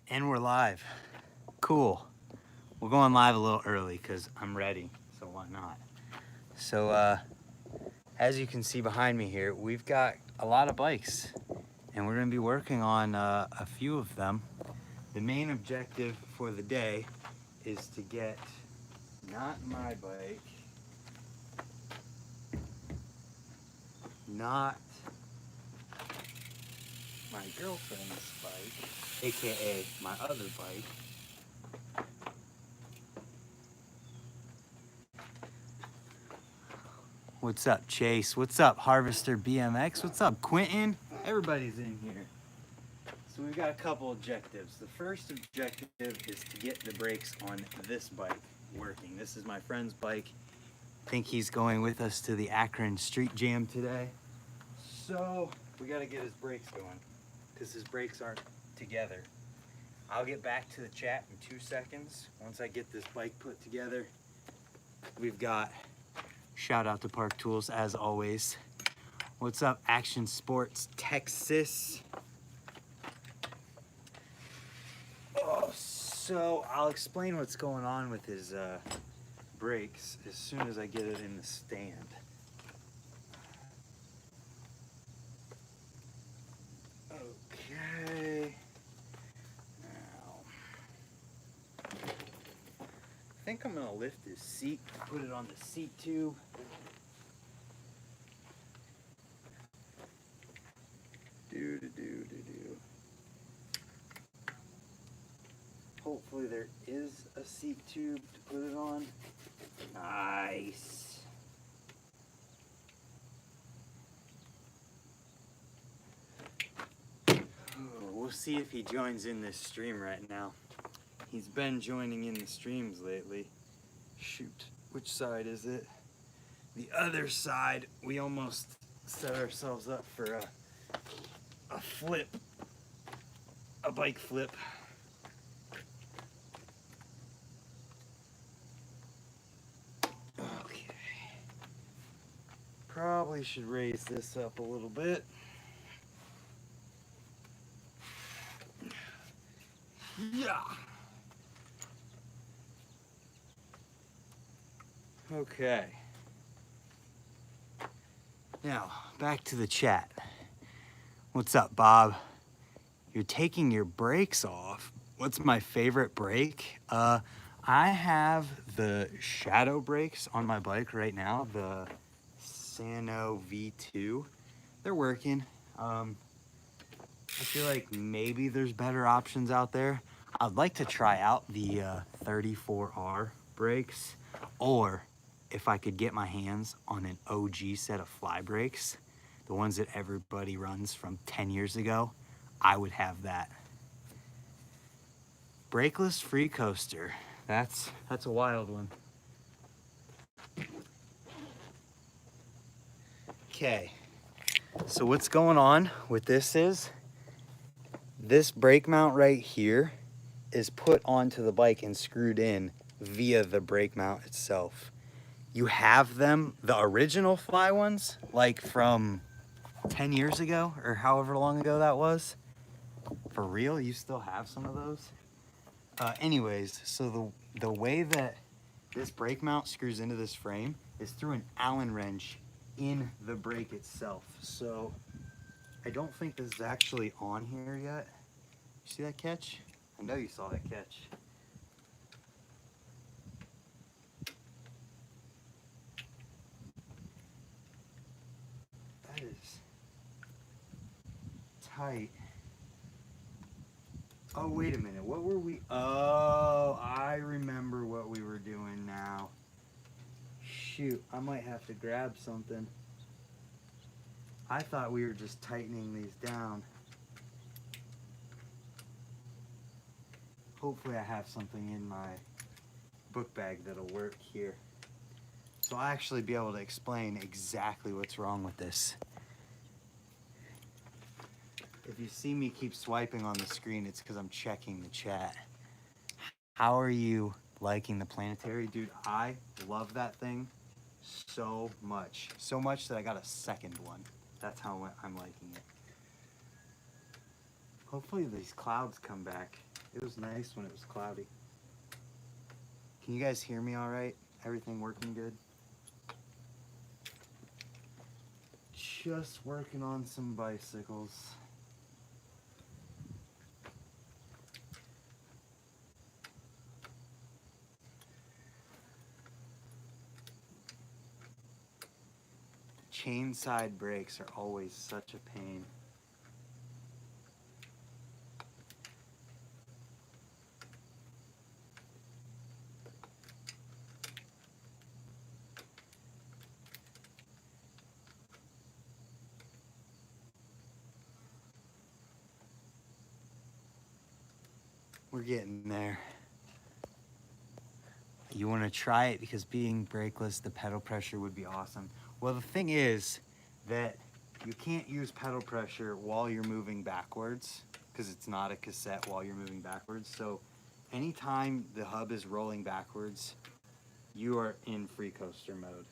And we're live. Cool. We're going live a little early because I'm ready, so why not? So, as you can see behind me here, we've got a lot of bikes, and we're going to be working on a few of them. The main objective for the day is to get not my bike, not my girlfriend's bike, aka my other bike. What's up, Chase? What's up, Harvester BMX? What's up, Quentin? Everybody's in here. So we've got a couple objectives. The first objective is to get the brakes on this bike working. This is my friend's bike. I think he's going with us to the Akron Street Jam today. So we got to get his brakes going because his brakes aren't together. I'll get back to the chat in 2 seconds. Once I get this bike put together, we've got shout out to Park Tools as always. What's up, Action Sports Texas? Oh, so I'll explain what's going on with his brakes as soon as I get it in the stand. Okay. Now, I think I'm gonna lift his seat, put it on the seat tube. Do. Hopefully there is a seat tube to put it on. Nice. We'll see if he joins in this stream right now. He's been joining in the streams lately. Shoot, which side is it? The other side. We almost set ourselves up for a flip, a bike flip. Okay. Probably should raise this up a little bit. Yeah. Okay. Now, back to the chat. What's up, Bob? You're taking your brakes off. What's my favorite brake? I have the shadow brakes on my bike right now, the Sano V2. They're working. I feel like maybe there's better options out there. I'd like to try out the 34R brakes, or if I could get my hands on an OG set of fly brakes, the ones that everybody runs from 10 years ago, I would have that. Brakeless free coaster. That's a wild one. Okay, so what's going on with this is, this brake mount right here is put onto the bike and screwed in via the brake mount itself. You have them, the original fly ones, like from 10 years ago or however long ago that was. For real, you still have some of those? Anyways, so the way that this brake mount screws into this frame is through an Allen wrench in the brake itself. So I don't think this is actually on here yet. You see that catch? I know you saw that catch. That is tight. Oh, wait a minute. What were we? Oh, I remember what we were doing now. Shoot, I might have to grab something. I thought we were just tightening these down. Hopefully I have something in my book bag that'll work here. So I'll actually be able to explain exactly what's wrong with this. If you see me keep swiping on the screen, it's because I'm checking the chat. How are you liking the planetary? Dude, I love that thing so much. So much that I got a second one. That's how I'm liking it. Hopefully these clouds come back. It was nice when it was cloudy. Can you guys hear me all right? Everything working good? Just working on some bicycles. Chain side brakes are always such a pain. We're getting there. You want to try it because being brakeless, the pedal pressure would be awesome. Well, the thing is that you can't use pedal pressure while you're moving backwards because it's not a cassette while you're moving backwards. So anytime the hub is rolling backwards, you are in free coaster mode.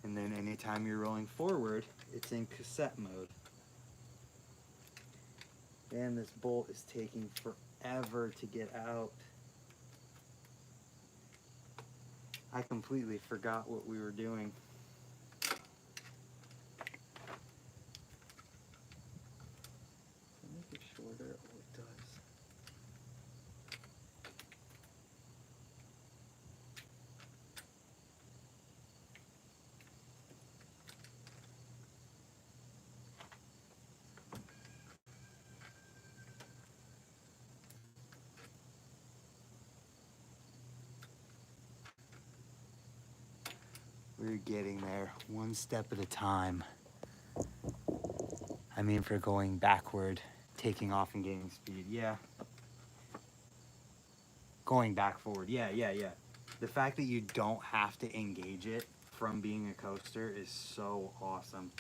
And then anytime you're rolling forward, it's in cassette mode. And this bolt is taking forever to get out. I completely forgot what we were doing. Make it shorter. Oh, it does. We're getting there, one step at a time. I mean, for going backward, taking off and gaining speed, yeah. Going back forward, yeah. The fact that you don't have to engage it from being a coaster is so awesome.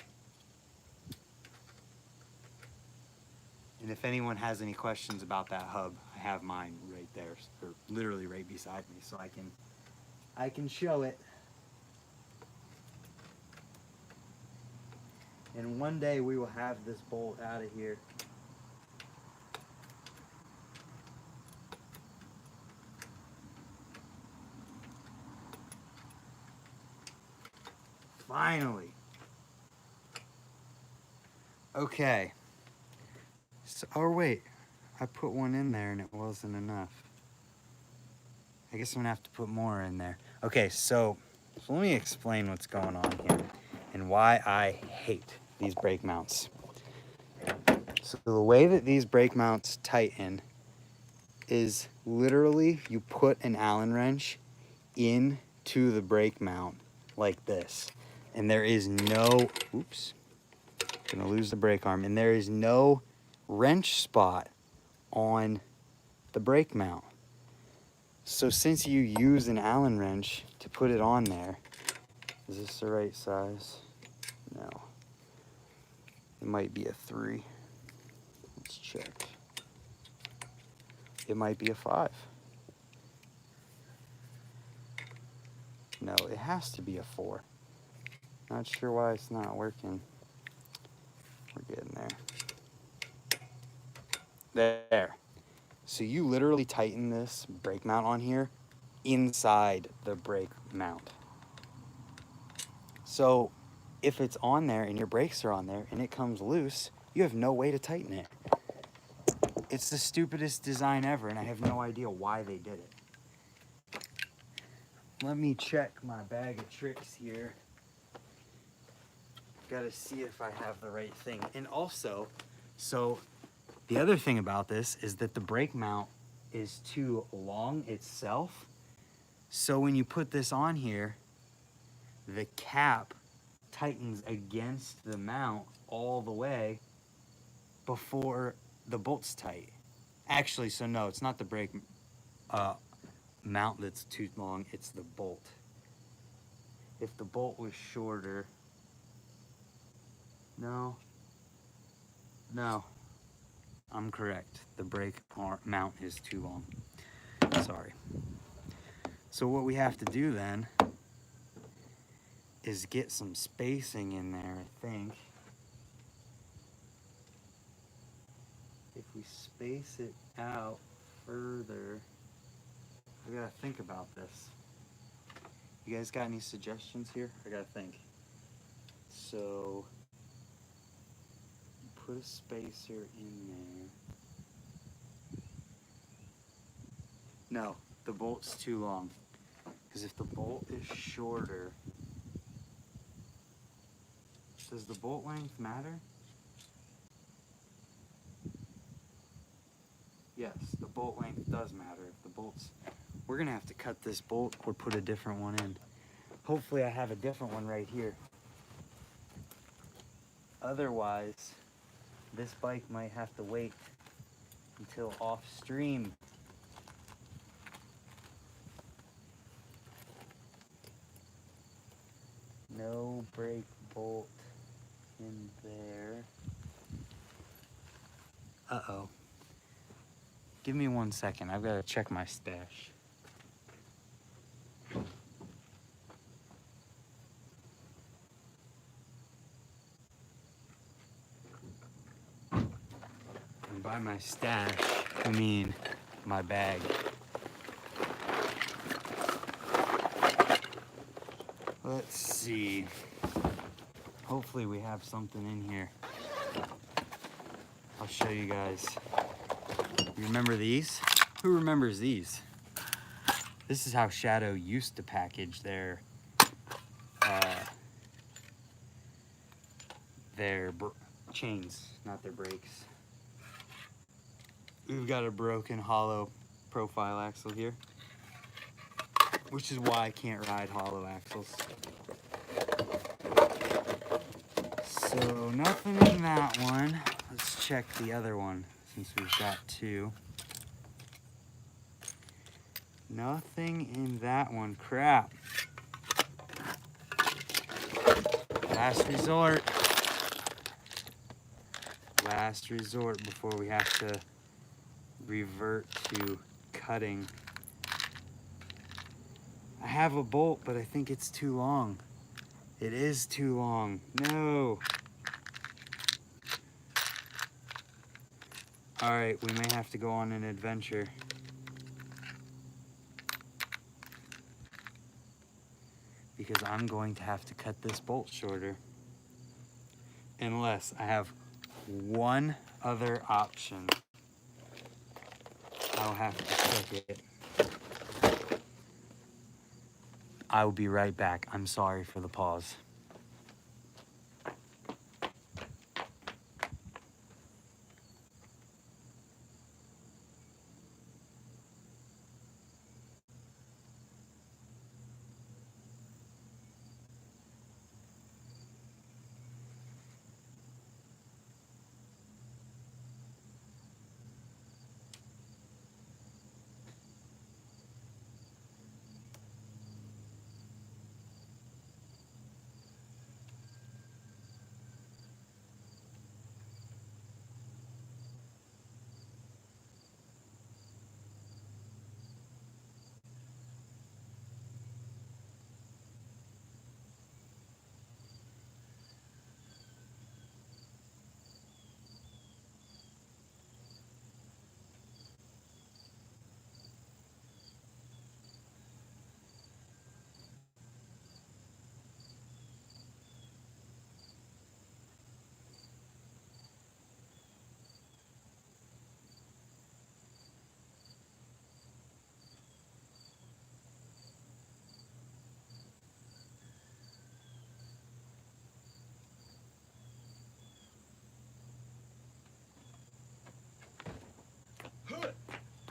And if anyone has any questions about that hub, I have mine right there, or literally right beside me, so I can show it. And one day we will have this bolt out of here. Finally. Okay. So, or wait, I put one in there and it wasn't enough. I guess I'm gonna have to put more in there. Okay, so let me explain what's going on here and why I hate these brake mounts. So the way that these brake mounts tighten is literally you put an Allen wrench into the brake mount like this. And there is no, oops, gonna lose the brake arm, and there is no wrench spot on the brake mount. So since you use an Allen wrench to put it on there, is this the right size? No. It might be a 3. Let's check. It might be a 5. No, it has to be a 4. Not sure why it's not working. We're getting there. There. So you literally tighten this brake mount on here inside the brake mount. So if it's on there and your brakes are on there and it comes loose, you have no way to tighten it. It's the stupidest design ever, and I have no idea why they did it. Let me check my bag of tricks here. Gotta see if I have the right thing. And also, so the other thing about this is that the brake mount is too long itself. So when you put this on here, the cap tightens against the mount all the way before the bolt's tight. Actually, so no, it's not the brake mount that's too long, it's the bolt. If the bolt was shorter, no, I'm correct. The brake mount is too long. Sorry. So what we have to do then is get some spacing in there, I think. space it out further? I gotta think about this. You guys got any suggestions here? I gotta think. So, put a spacer in there. No, the bolt's too long. Because if the bolt is shorter, does the bolt length matter? Yes, the bolt length does matter. If the bolt's, we're gonna have to cut this bolt or put a different one in. Hopefully I have a different one right here. Otherwise, this bike might have to wait until off stream. No brake bolt in there. Uh-oh. Give me 1 second. I've got to check my stash. And by my stash, I mean my bag. Let's see. Hopefully we have something in here. I'll show you guys. You remember these? Who remembers these? This is how Shadow used to package their chains, not their brakes. We've got a broken hollow profile axle here, which is why I can't ride hollow axles. So nothing in that one. Let's check the other one since we've got two. Nothing in that one. Crap. Last resort. Last resort before we have to revert to cutting. I have a bolt, but I think it's too long. It is too long. No. All right, we may have to go on an adventure. Because I'm going to have to cut this bolt shorter. Unless I have one other option. I'll have to cook it. I will be right back. I'm sorry for the pause.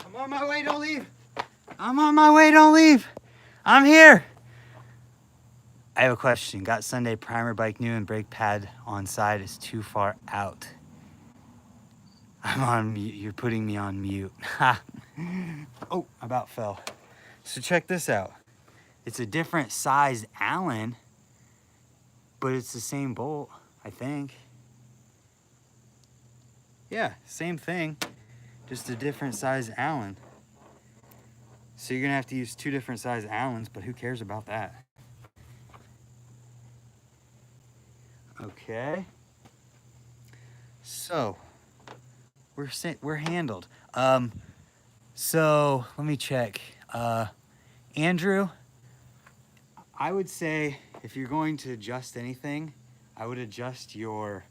I'm on my way, don't leave. I'm on my way, don't leave. I'm here. I have a question. Got Sunday primer bike new and brake pad on side is too far out. I'm on mute. You're putting me on mute. Oh, about fell. So check this out. It's a different size Allen, but it's the same bolt, I think. Yeah, same thing. Just a different size Allen. So you're gonna have to use two different size Allens, but who cares about that? Okay. So, we're handled. So let me check. Andrew, I would say if you're going to adjust anything, I would adjust your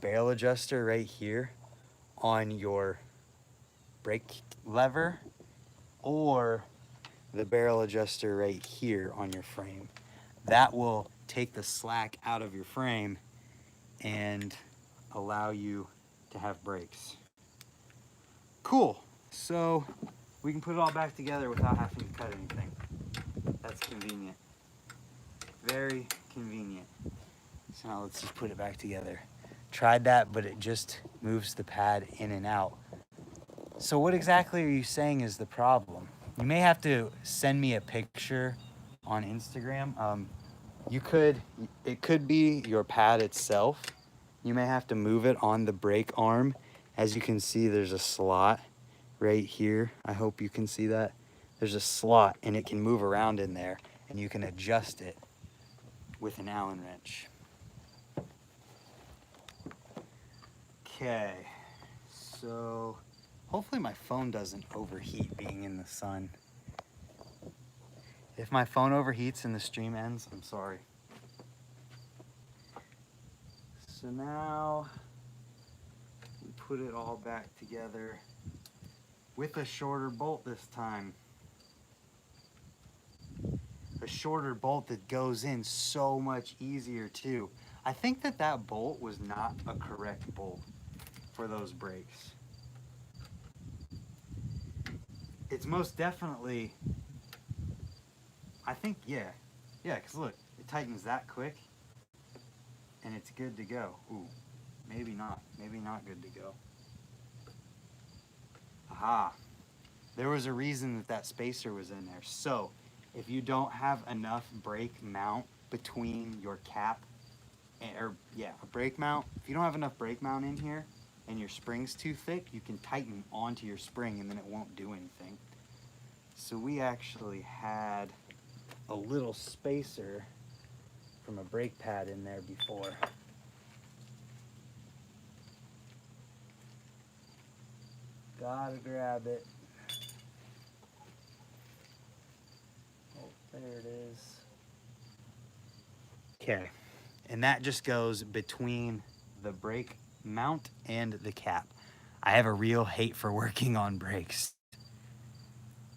barrel adjuster right here on your brake lever, or the barrel adjuster right here on your frame. That will take the slack out of your frame and allow you to have brakes. Cool. So we can put it all back together without having to cut anything. That's convenient. Very convenient. So now let's just put it back together. Tried that, but it just moves the pad in and out. So what exactly are you saying is the problem? You may have to send me a picture on Instagram. It could be your pad itself. You may have to move it on the brake arm. As you can see, there's a slot right here. I hope you can see that. There's a slot and it can move around in there, and you can adjust it with an Allen wrench. Okay, so hopefully my phone doesn't overheat being in the sun. If my phone overheats and the stream ends, I'm sorry. So now we put it all back together with a shorter bolt this time. A shorter bolt that goes in so much easier too. I think that bolt was not a correct bolt for those brakes. It's most definitely, I think, yeah, because look, it tightens that quick and it's good to go. Ooh, maybe not good to go. Aha, there was a reason that spacer was in there. So if you don't have enough brake mount between your cap a brake mount, if you don't have enough brake mount in here and your spring's too thick, you can tighten onto your spring and then it won't do anything. So we actually had a little spacer from a brake pad in there before. Gotta grab it. Oh, there it is. Okay, and that just goes between the brake mount and the cap. I have a real hate for working on brakes.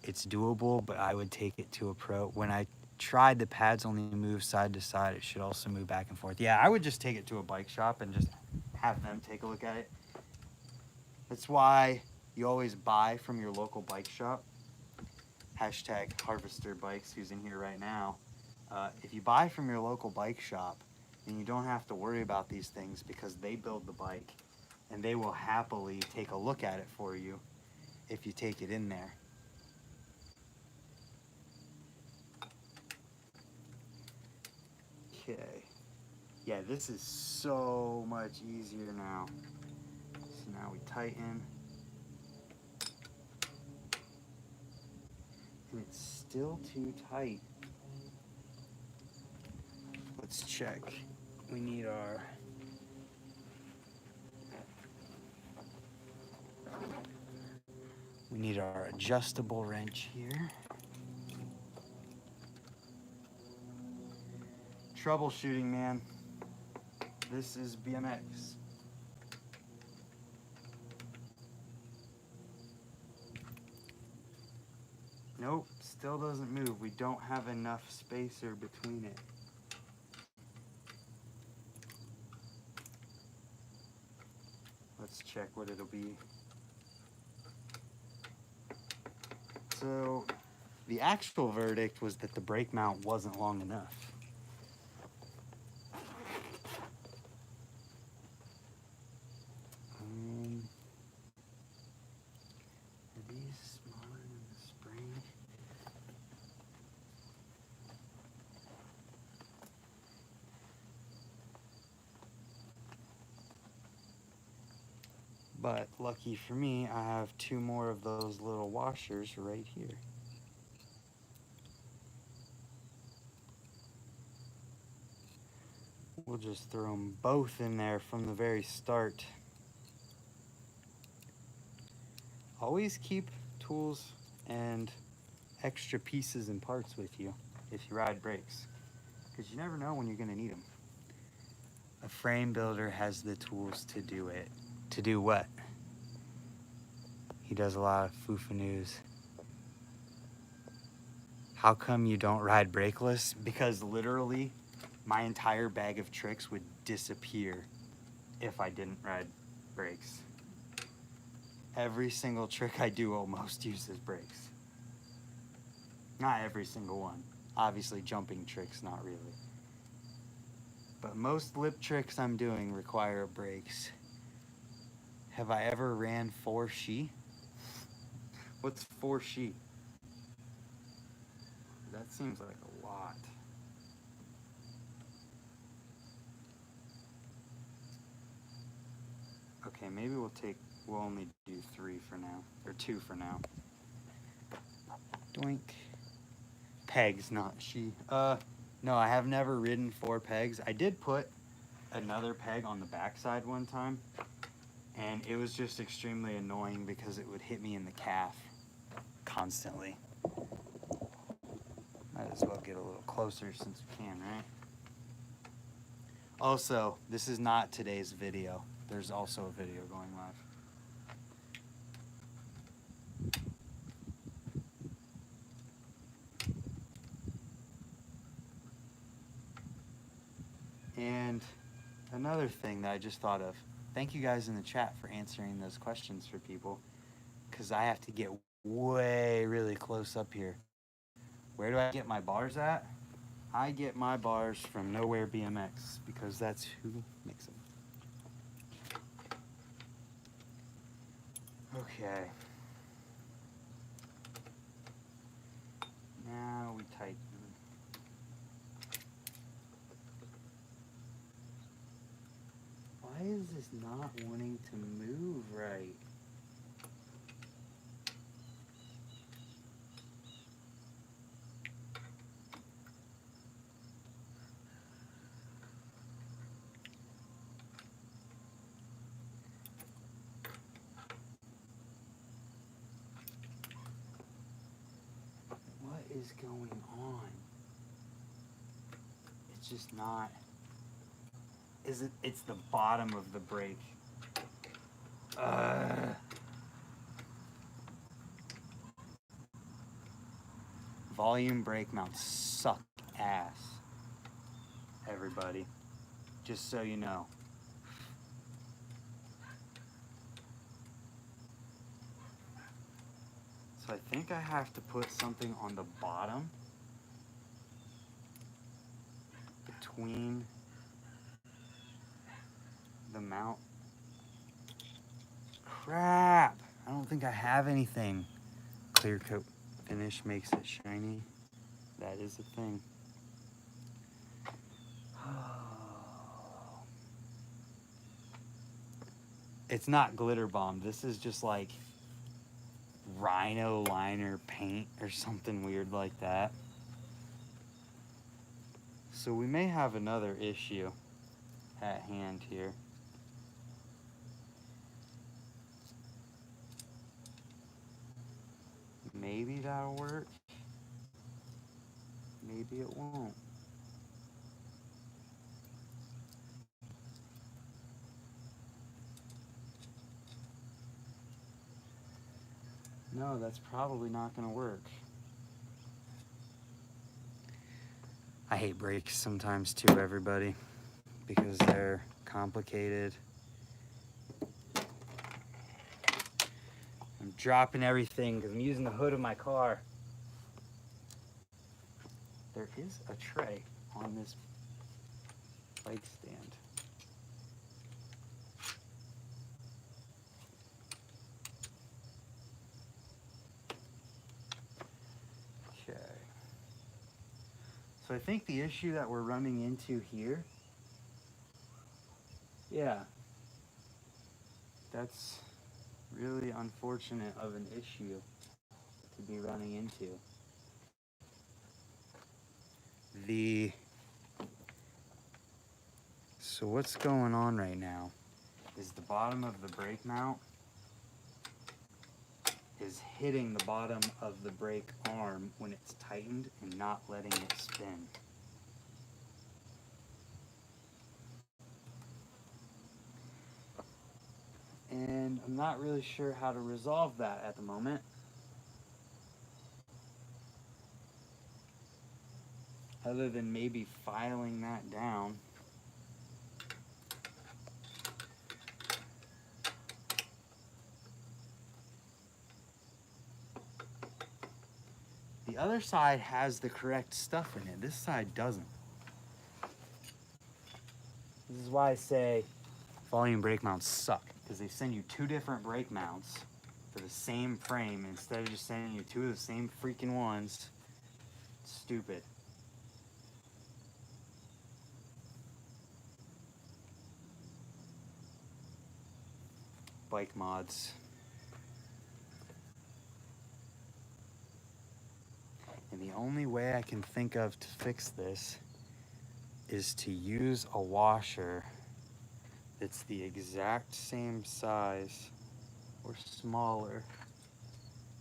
It's doable, but I would take it to a pro. When I tried, the pads only move side to side. It should also move back and forth. Yeah, I would just take it to a bike shop and just have them take a look at it. That's why you always buy from your local bike shop. Hashtag Harvester Bikes, who's in here right now. If you buy from your local bike shop, then you don't have to worry about these things because they build the bike and they will happily take a look at it for you if you take it in there. Okay. Yeah, this is so much easier now. So now we tighten. And it's still too tight. Let's check. We need our adjustable wrench here. Troubleshooting, man. This is BMX. Nope, still doesn't move. We don't have enough spacer between it. Let's check what it'll be. So the actual verdict was that the brake mount wasn't long enough. Are these smaller than the spring? But lucky for me, I have 2 more of those little washers right here. We'll just throw them both in there from the very start. always keep tools and extra pieces and parts with you if you ride brakes, because you never know when you're gonna need them. A frame builder has the tools to do it. To do what? He does a lot of foo-fa-noos. How come you don't ride brakeless? Because literally my entire bag of tricks would disappear if I didn't ride brakes. Every single trick I do almost uses brakes. Not every single one. Obviously jumping tricks, not really. But most lip tricks I'm doing require brakes. Have I ever ran 4 shi? What's 4 shi? That seems like a lot. Okay, maybe we'll only do 3 for now, or 2 for now. Doink. Pegs, not shi. No, I have never ridden 4 pegs. I did put another peg on the backside one time, and it was just extremely annoying because it would hit me in the calf constantly. Might as well get a little closer since we can, right? Also, this is not today's video. There's also a video going live. And another thing that I just thought of, thank you guys in the chat for answering those questions for people, because I have to get way really close up here. Where do I get my bars at? I get my bars from Nowhere BMX, because that's who makes them. Okay. Now we tighten. Why is this not wanting to move right? What is going on? It's just not. It's the bottom of the brake. Volume brake mounts suck ass, everybody. Just so you know. So I think I have to put something on the bottom between the mount. Crap! I don't think I have anything. Clear coat finish makes it shiny. That is a thing. It's not glitter bomb. This is just like rhino liner paint or something weird like that. So we may have another issue at hand here. Maybe that'll work. Maybe it won't. No, that's probably not gonna work. I hate brakes sometimes too, everybody, because they're complicated. I'm dropping everything because I'm using the hood of my car. There is a tray on this bike stand. Okay. So I think the issue that we're running into here, yeah, that's really unfortunate of an issue to be running into. So what's going on right now is the bottom of the brake mount is hitting the bottom of the brake arm when it's tightened and not letting it spin. And I'm not really sure how to resolve that at the moment. Other than maybe filing that down. The other side has the correct stuff in it. This side doesn't. This is why I say volume brake mounts suck, because they send you two different brake mounts for the same frame instead of just sending you two of the same freaking ones. It's stupid. Bike mods. And the only way I can think of to fix this is to use a washer that's the exact same size or smaller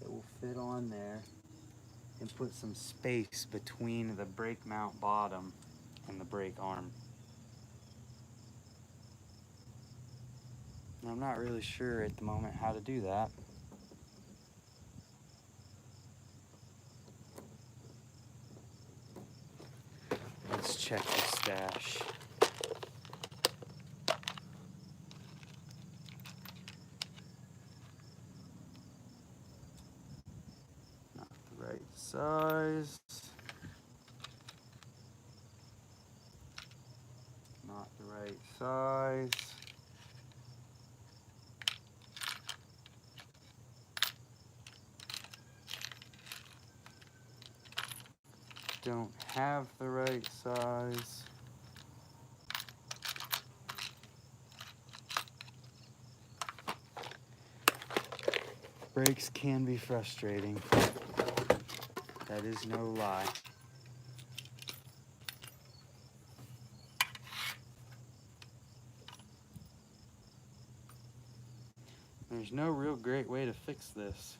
that will fit on there, and put some space between the brake mount bottom and the brake arm. And I'm not really sure at the moment how to do that. Let's check the stash. Not the right size. Not the right size. Don't have the right size. Brakes can be frustrating. That is no lie. There's no real great way to fix this.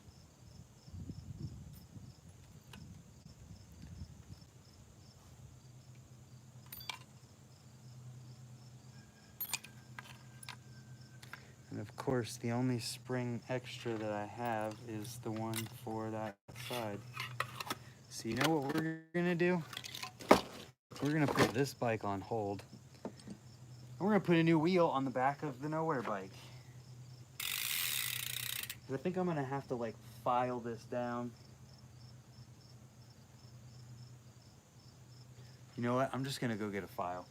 And of course, the only spring extra that I have is the one for that side. So you know what we're gonna do? We're gonna put this bike on hold. And we're gonna put a new wheel on the back of the Nowhere bike. I think I'm gonna have to like file this down. You know what? I'm just gonna go get a file.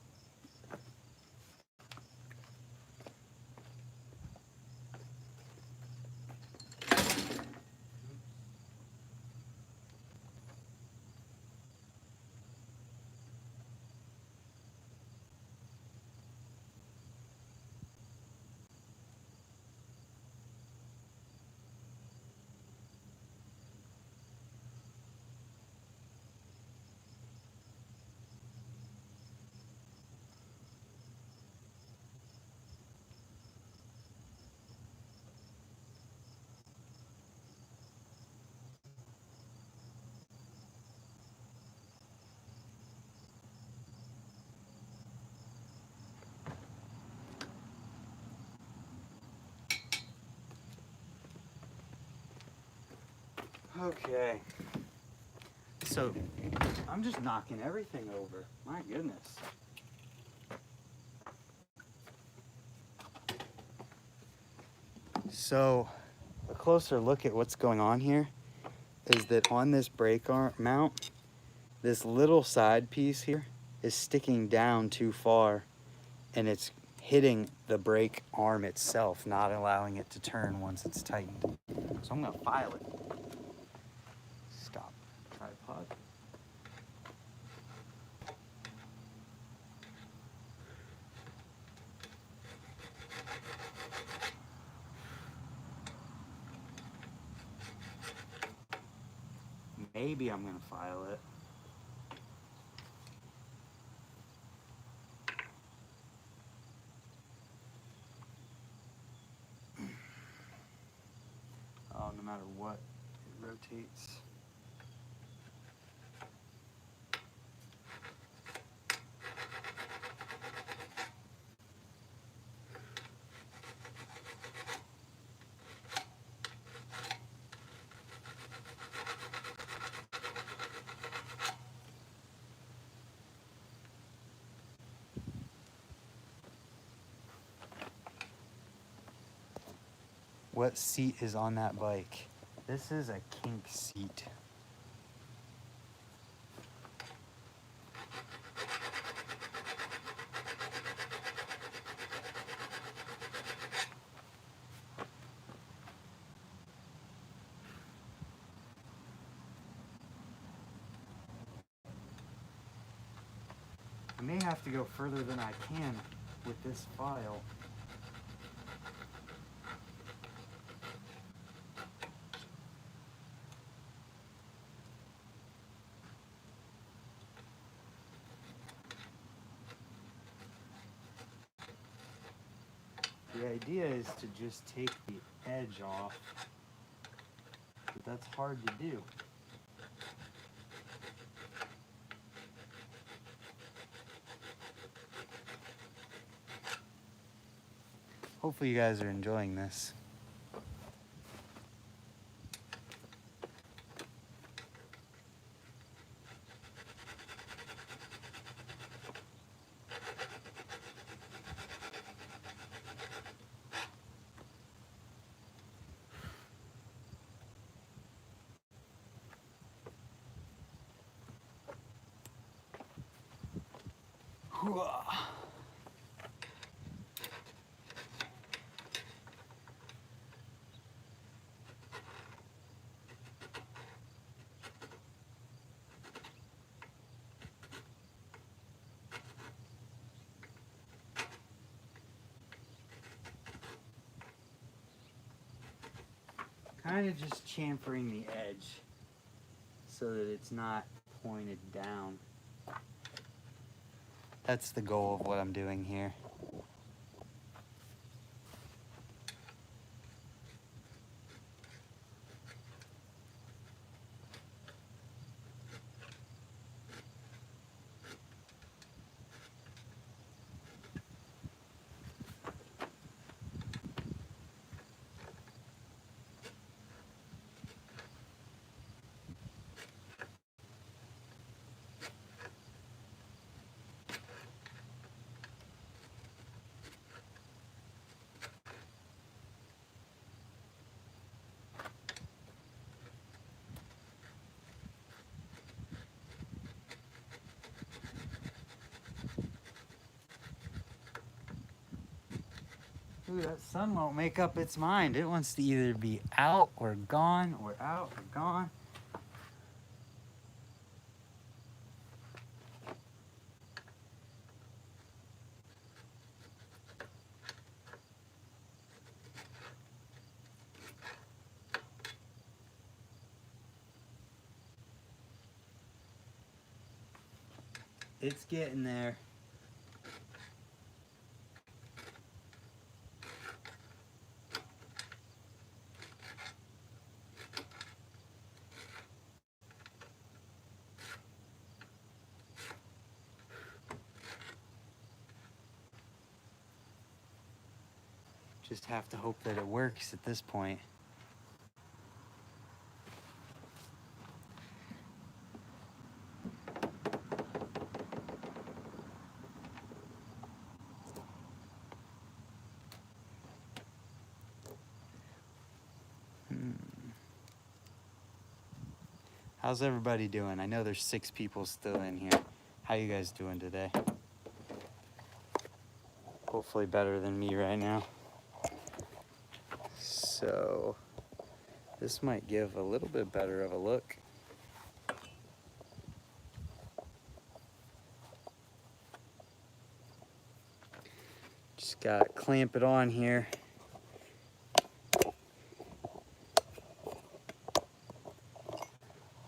Okay. So, I'm just knocking everything over. My goodness. So, a closer look at what's going on here is that on this brake arm mount, this little side piece here is sticking down too far, and it's hitting the brake arm itself, not allowing it to turn once it's tightened. So I'm gonna file it. Stop tripod. Maybe I'm gonna file it. Oh no matter what, it rotates. What seat is on that bike? This is a kink seat. I may have to go further than I can with this file. The idea is to just take the edge off, but that's hard to do. Hopefully you guys are enjoying this. Kind of just chamfering the edge so that it's not pointed down. That's the goal of what I'm doing here. Ooh, that sun won't make up its mind. It wants to either be out or gone, or out or gone. It's getting there. Just have to hope that it works at this point. How's everybody doing? I know there's 6 people still in here. How you guys doing today? Hopefully better than me right now. So this might give a little bit better of a look. Just gotta clamp it on here.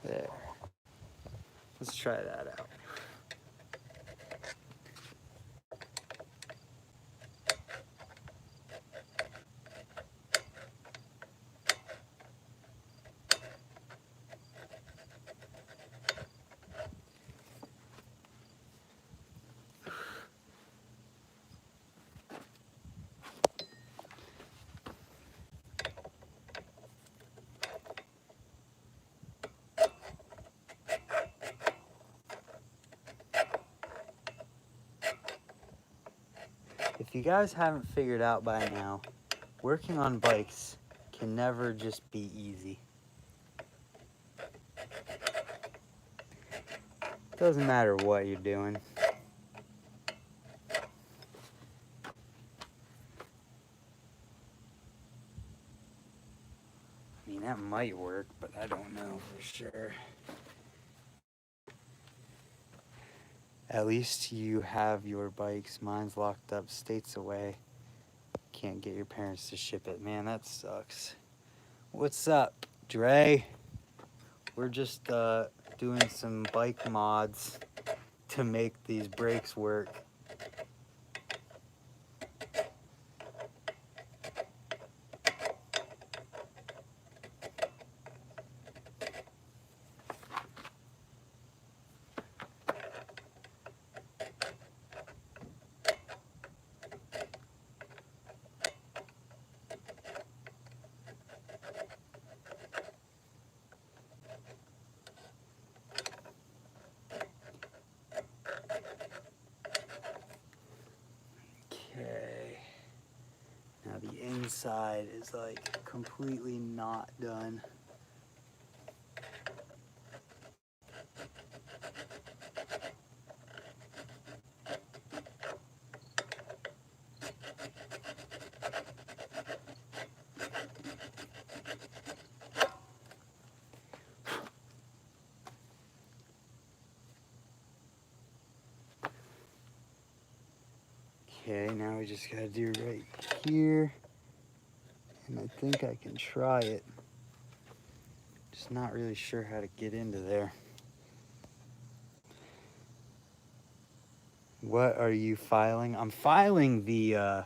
There. Let's try that out. If you guys haven't figured out by now, working on bikes can never just be easy. Doesn't matter what you're doing. I mean, that might work, but I don't know for sure. At least you have your bikes. Mine's locked up states away. Can't get your parents to ship it. Man, that sucks. What's up, Dre? We're just doing some bike mods to make these brakes work. Okay. Now the inside is like completely not done. Okay, now we just gotta do right here. And I think I can try it. Just not really sure how to get into there. What are you filing? I'm filing the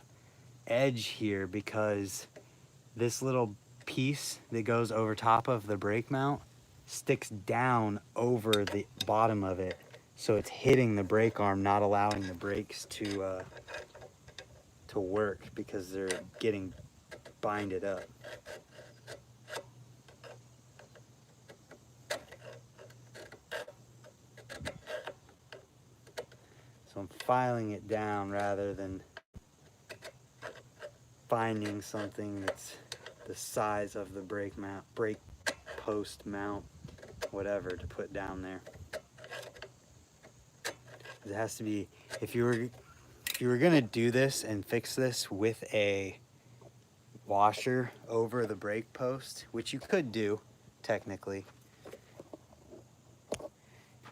edge here because this little piece that goes over top of the brake mount sticks down over the bottom of it. So it's hitting the brake arm, not allowing the brakes to work because they're getting binded up. So I'm filing it down rather than finding something that's the size of the brake post mount, whatever, to put down there. It has to be, if you were gonna do this and fix this with a washer over the brake post, which you could do technically,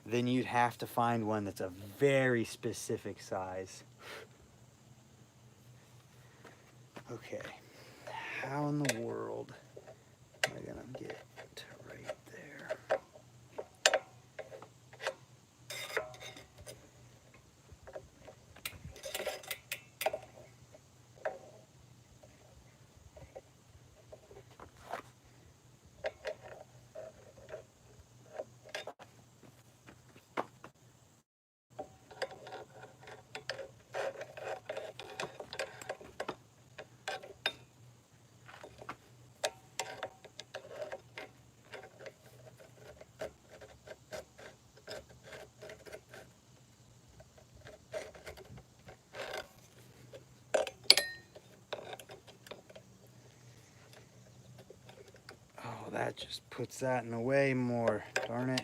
then you'd have to find one that's a very specific size. Okay, how in the world am I gonna get to right there? Oh, that just puts that in the way more, darn it.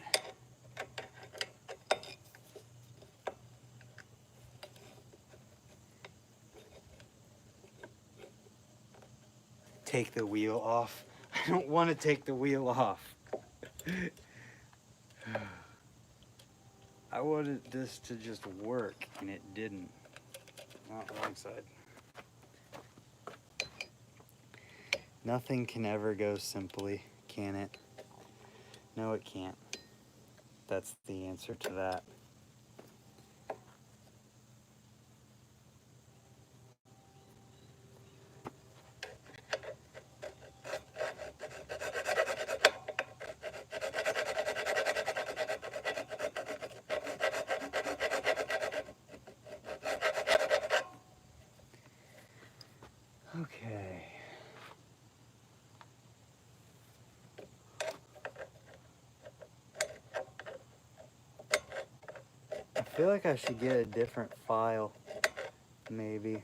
Take the wheel off. I don't want to take the wheel off. I wanted this to just work, and it didn't. Not wrong side. Nothing can ever go simply, can it? No, it can't. That's the answer to that. Okay. I feel like I should get a different file, maybe.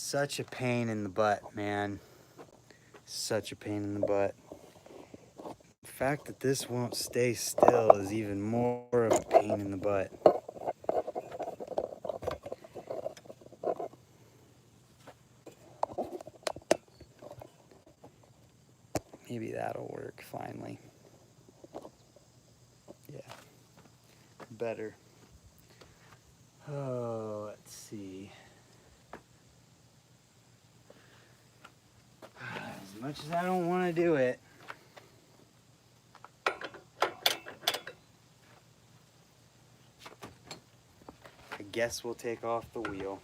Such a pain in the butt, man. Such a pain in the butt. The fact that this won't stay still is even more of a pain in the butt. Maybe that'll work finally. Yeah, better. Oh, let's see. As much as I don't want to do it, I guess we'll take off the wheel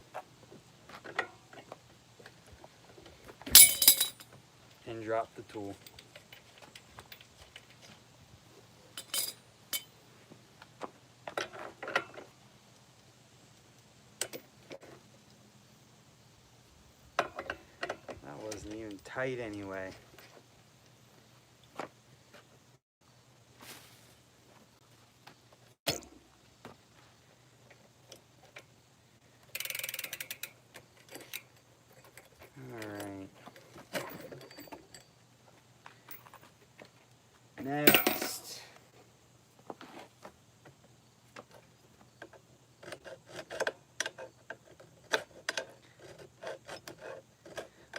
and drop the tool. That wasn't even tight anyway. Alright. Next.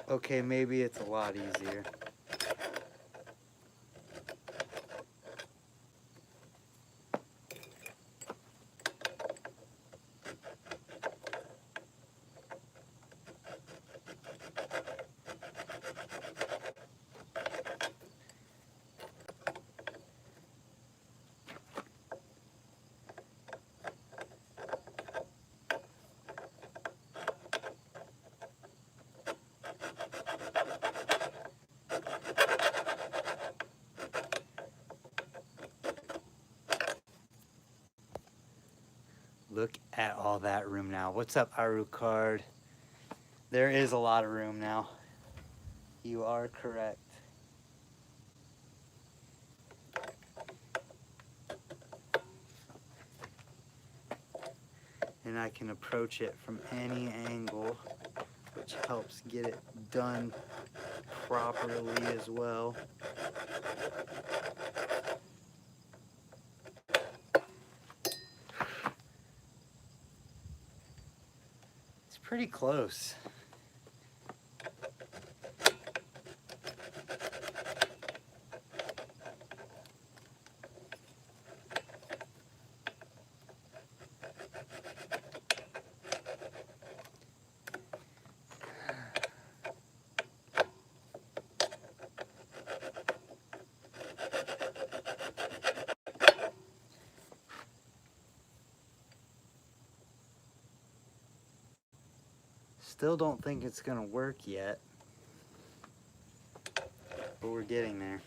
Okay, maybe it's a lot easier. Look at all that room now. What's up, Arucard? There is a lot of room now. You are correct. And I can approach it from any angle, which helps get it done properly as well. It's pretty close. Still don't think it's gonna work yet, but we're getting there.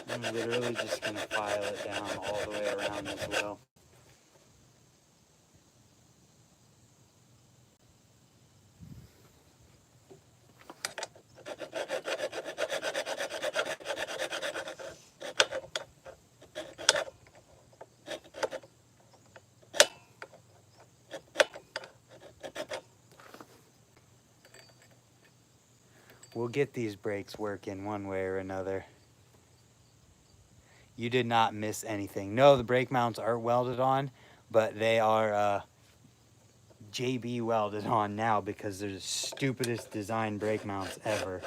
I'm literally just gonna file it down all the way around as well. We'll get these brakes working one way or another. You did not miss anything. No, the brake mounts aren't welded on, but they are JB welded on now because they're the stupidest design brake mounts ever.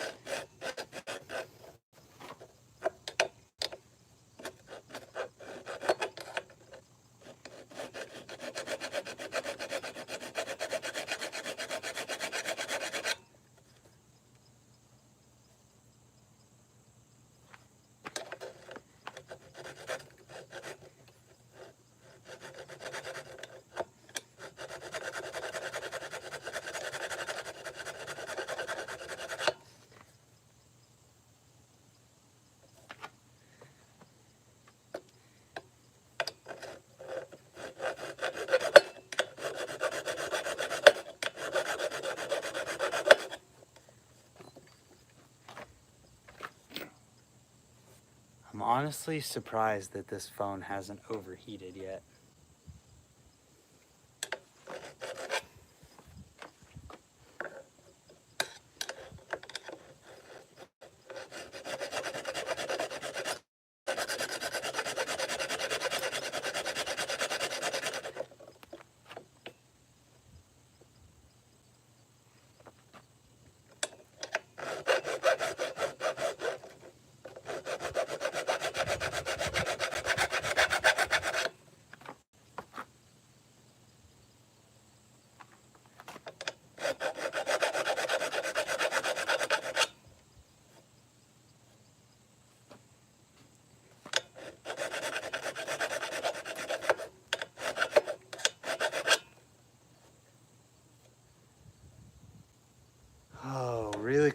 I'm honestly surprised that this phone hasn't overheated yet.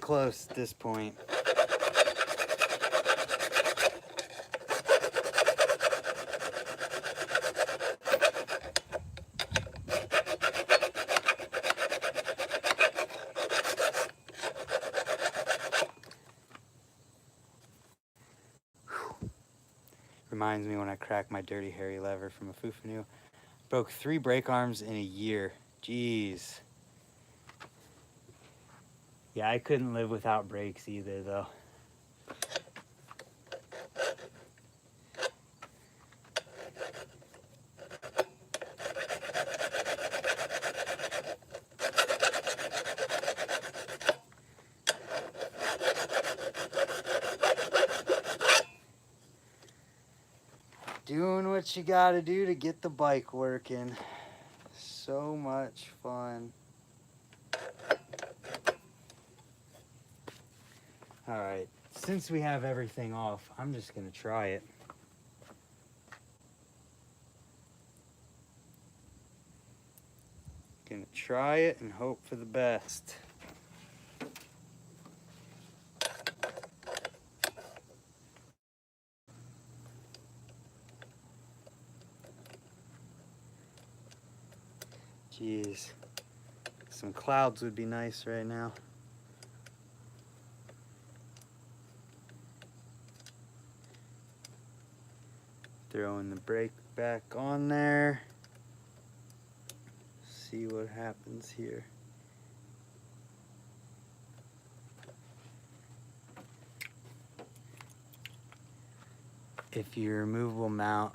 close at this point. Reminds me when I cracked my dirty hairy lever from a Fufanu. Broke 3 brake arms in a year. Jeez. Yeah, I couldn't live without brakes either though. Doing what you gotta do to get the bike working. So much fun. All right, since we have everything off, I'm just gonna try it. Gonna try it and hope for the best. Jeez, some clouds would be nice right now. Throwing the brake back on there. See what happens here. If your removable mount,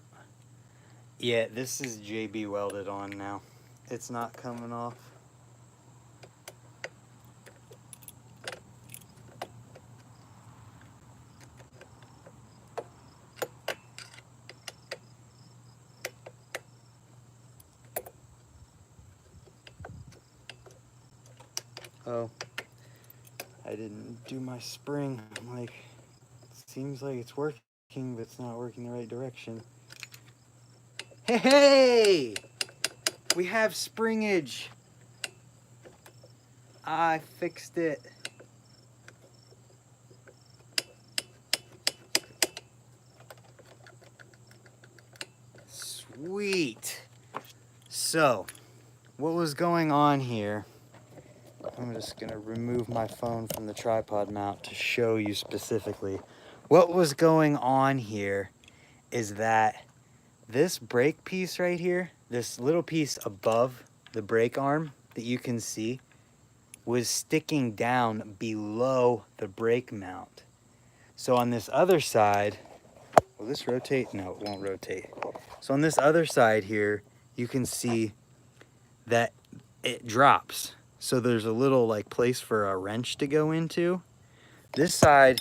yeah, this is JB welded on now. It's not coming off. Oh, I didn't do my spring. I'm like, it seems like it's working, but it's not working the right direction. Hey! We have springage. I fixed it. Sweet. So, what was going on here? I'm just gonna remove my phone from the tripod mount to show you specifically. What was going on here is that this brake piece right here, this little piece above the brake arm that you can see, was sticking down below the brake mount. So on this other side, will this rotate? No, it won't rotate. So on this other side here, you can see that it drops. So there's a little like place for a wrench to go into. This side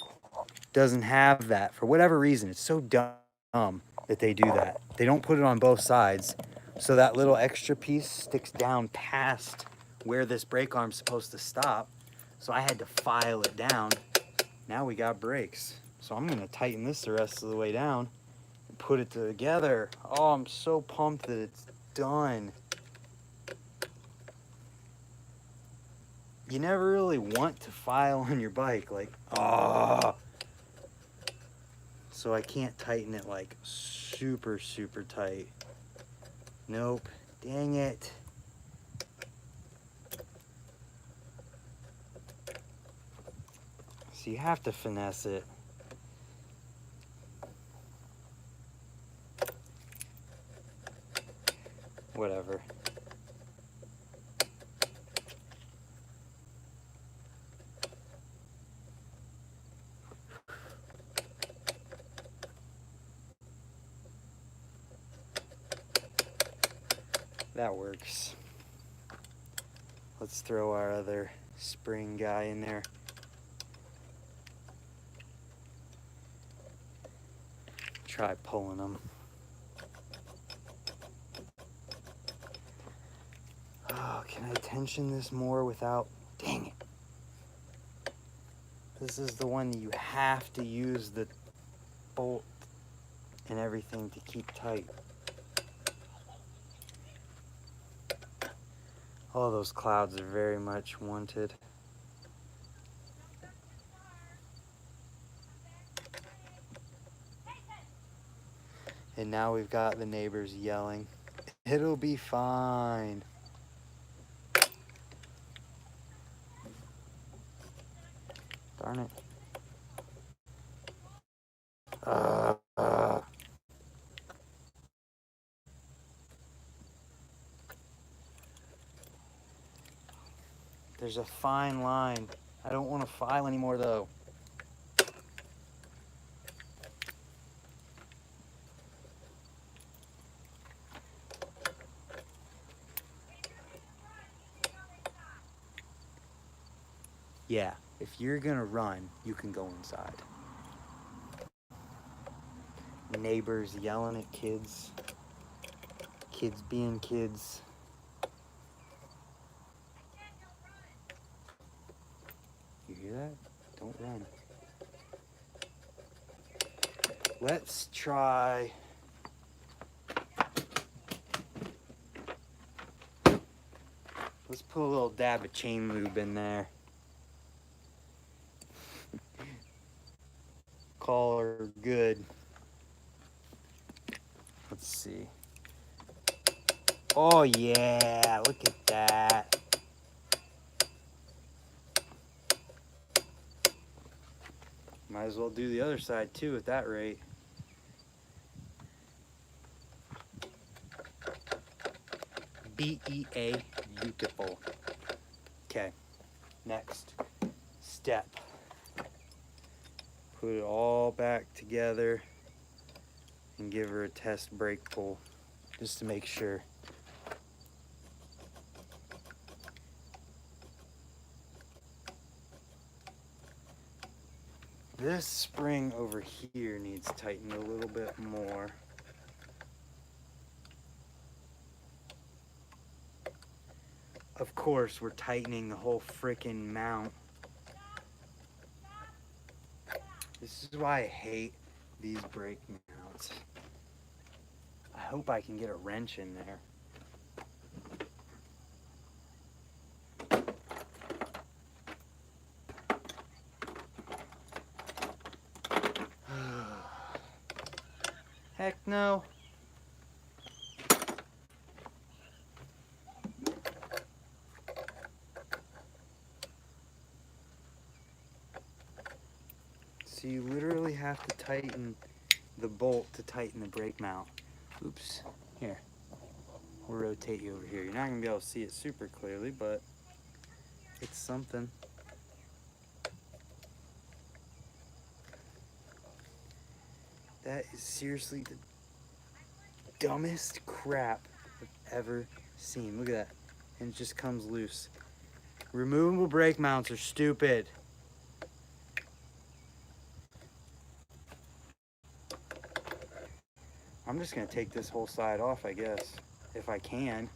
doesn't have that for whatever reason. It's so dumb that they do that. They don't put it on both sides. So that little extra piece sticks down past where this brake arm's supposed to stop. So I had to file it down. Now we got brakes. So I'm gonna tighten this the rest of the way down and put it together. Oh, I'm so pumped that it's done. You never really want to file on your bike, like, oh. So I can't tighten it like super, super tight. Nope, dang it. So you have to finesse it. Whatever. That works. Let's throw our other spring guy in there. Try pulling them. Oh, can I tension this more without, dang it. This is the one you have to use the bolt and everything to keep tight. Oh, those clouds are very much wanted. And now we've got the neighbors yelling. It'll be fine. Darn it. There's a fine line. I don't want to file anymore though. Yeah, if you're gonna run, you can go inside. Neighbors yelling at kids. Kids being kids. You hear that? Don't run. Let's try. Let's put a little dab of chain lube in there. Call her good. Let's see. Oh yeah, look at that. Might as well do the other side too at that rate. BEA, beautiful. Okay, next step. Put it all back together and give her a test brake pull just to make sure. This spring over here needs tightened a little bit more. Of course, we're tightening the whole frickin' mount. This is why I hate these brake mounts. I hope I can get a wrench in there. Heck no. So you literally have to tighten the bolt to tighten the brake mount. Oops. Here. We'll rotate you over here. You're not going to be able to see it super clearly, but it's something. That is seriously the dumbest crap I've ever seen. Look at that. And it just comes loose. Removable brake mounts are stupid. I'm just going to take this whole side off, I guess, if I can.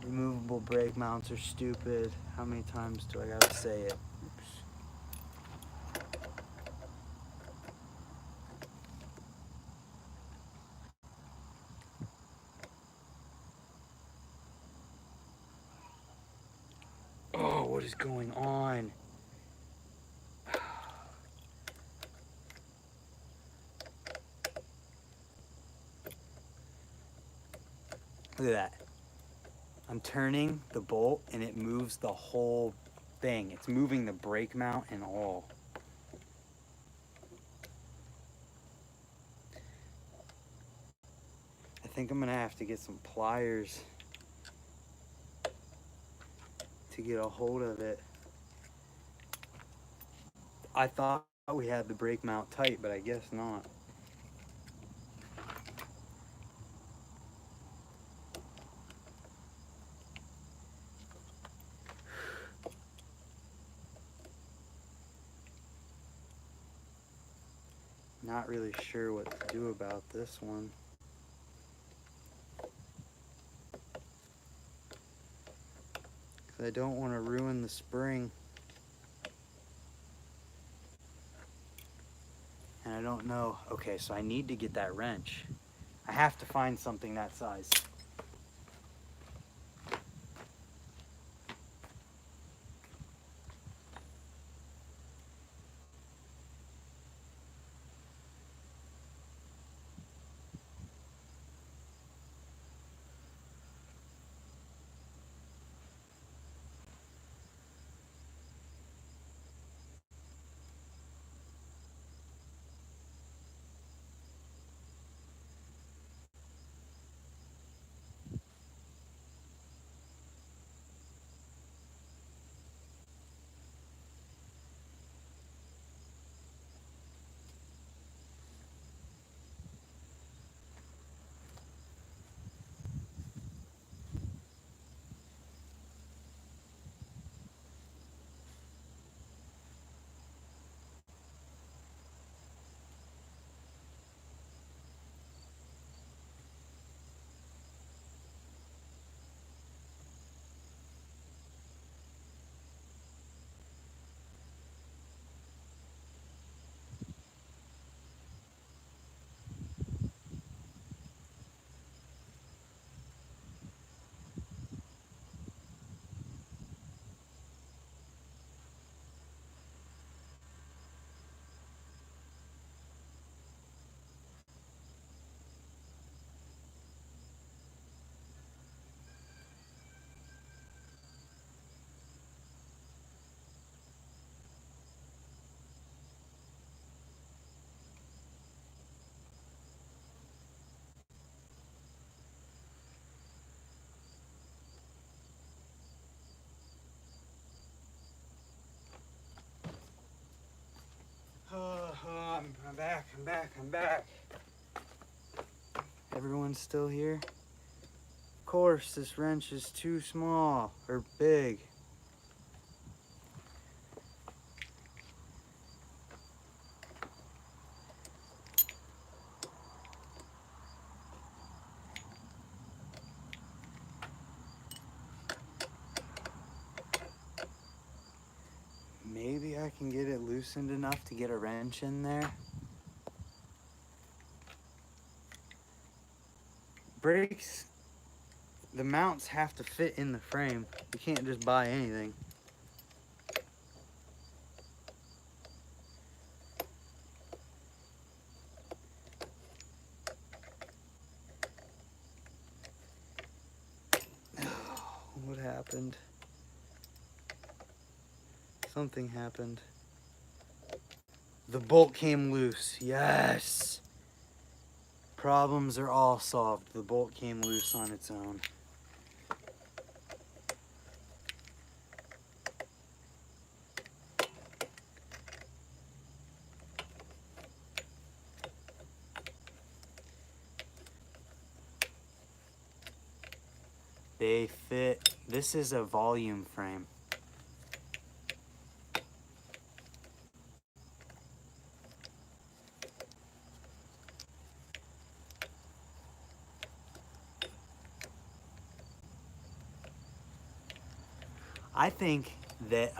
Removable brake mounts are stupid. How many times do I got to say it? Oops. Oh, what is going on? Look at that. I'm turning the bolt and it moves the whole thing. It's moving the brake mount and all. I think I'm gonna have to get some pliers to get a hold of it. I thought we had the brake mount tight, but I guess not. Not really sure what to do about this one. I don't want to ruin the spring. And I don't know. Okay, so I need to get that wrench. I have to find something that size. Everyone's still here? Of course, this wrench is too small or big. Maybe I can get it loosened enough to get a wrench in there. Brakes, the mounts have to fit in the frame. You can't just buy anything. What happened? Something happened. The bolt came loose. Yes! Problems are all solved. The bolt came loose on its own. They fit. This is a volume frame. I think that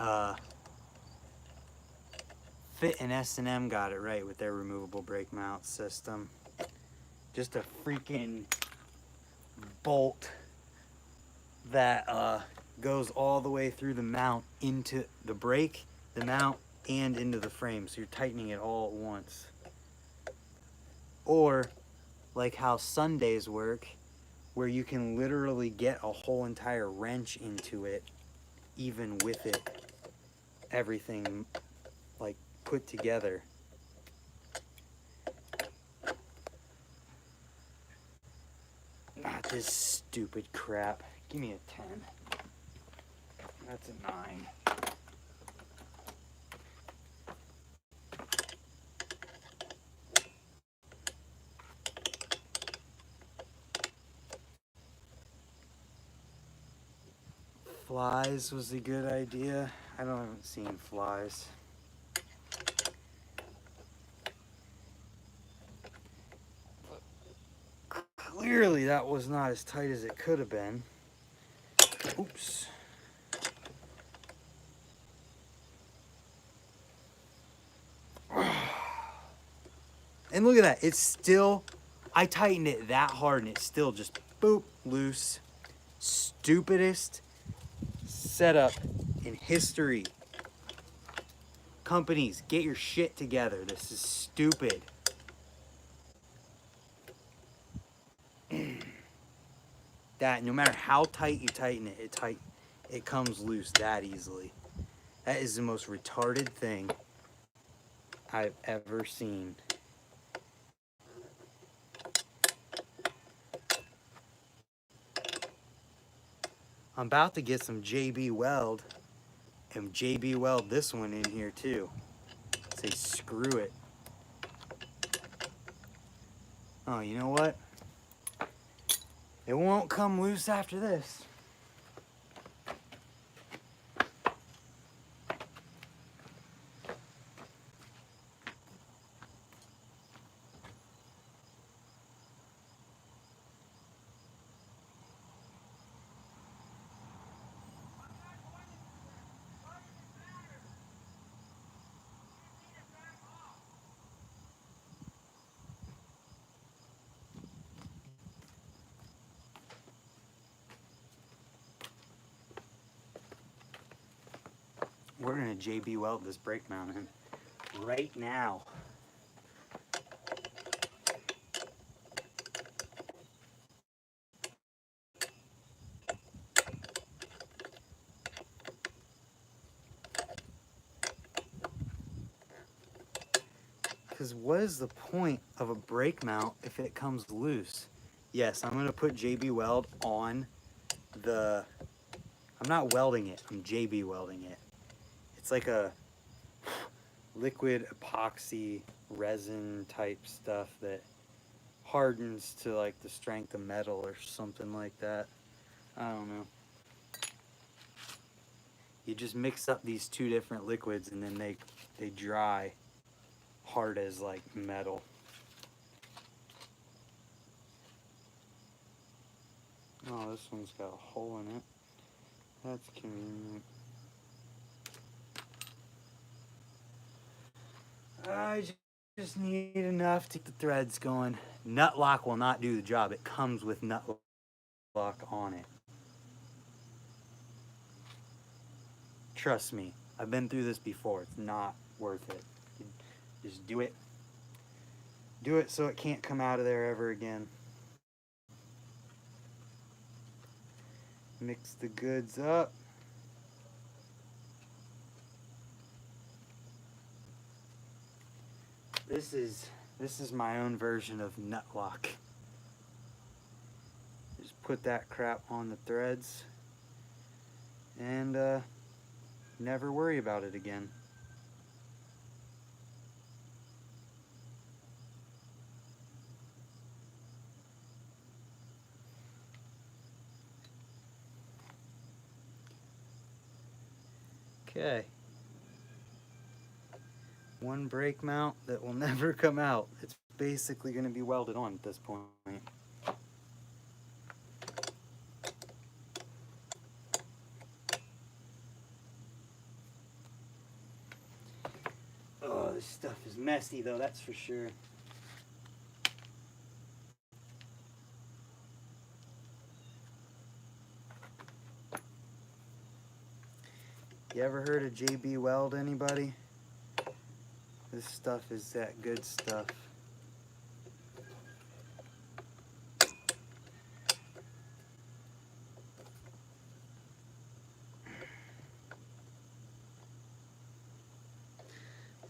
Fit and S&M got it right with their removable brake mount system. Just a freaking bolt that goes all the way through the mount into the brake, the mount, and into the frame. So you're tightening it all at once. Or like how Sundays work, where you can literally get a whole entire wrench into it, even with it, everything like put together. Not this stupid crap. Give me a 10. That's a 9. Flies was a good idea. I haven't seen flies. Clearly that was not as tight as it could have been. Oops. And look at that, it's still, I tightened it that hard and it's still just boop, loose. Stupidest setup in history. Companies, get your shit together. This is stupid. That no matter how tight you tighten it, it comes loose that easily. That is the most retarded thing I've ever seen. I'm about to get some JB Weld and JB Weld this one in here too. Say screw it. Oh, you know what? It won't come loose after this. We're gonna JB Weld this brake mount in right now. Because what is the point of a brake mount if it comes loose? Yes, I'm gonna put JB Weld on the, I'm not welding it, I'm JB welding it. It's like a liquid epoxy resin type stuff that hardens to like the strength of metal or something like that. I don't know. You just mix up these two different liquids and then they dry hard as like metal. Oh, this one's got a hole in it. That's convenient. I just need enough to get the threads going. Nut lock will not do the job. It comes with nut lock on it. Trust me, I've been through this before. It's not worth it. Just do it. Do it so it can't come out of there ever again. Mix the goods up. This is my own version of nut lock. Just put that crap on the threads and never worry about it again. Okay. One brake mount that will never come out. It's basically going to be welded on at this point. Oh, this stuff is messy though, that's for sure. You ever heard of JB Weld, anybody? This stuff is that good stuff.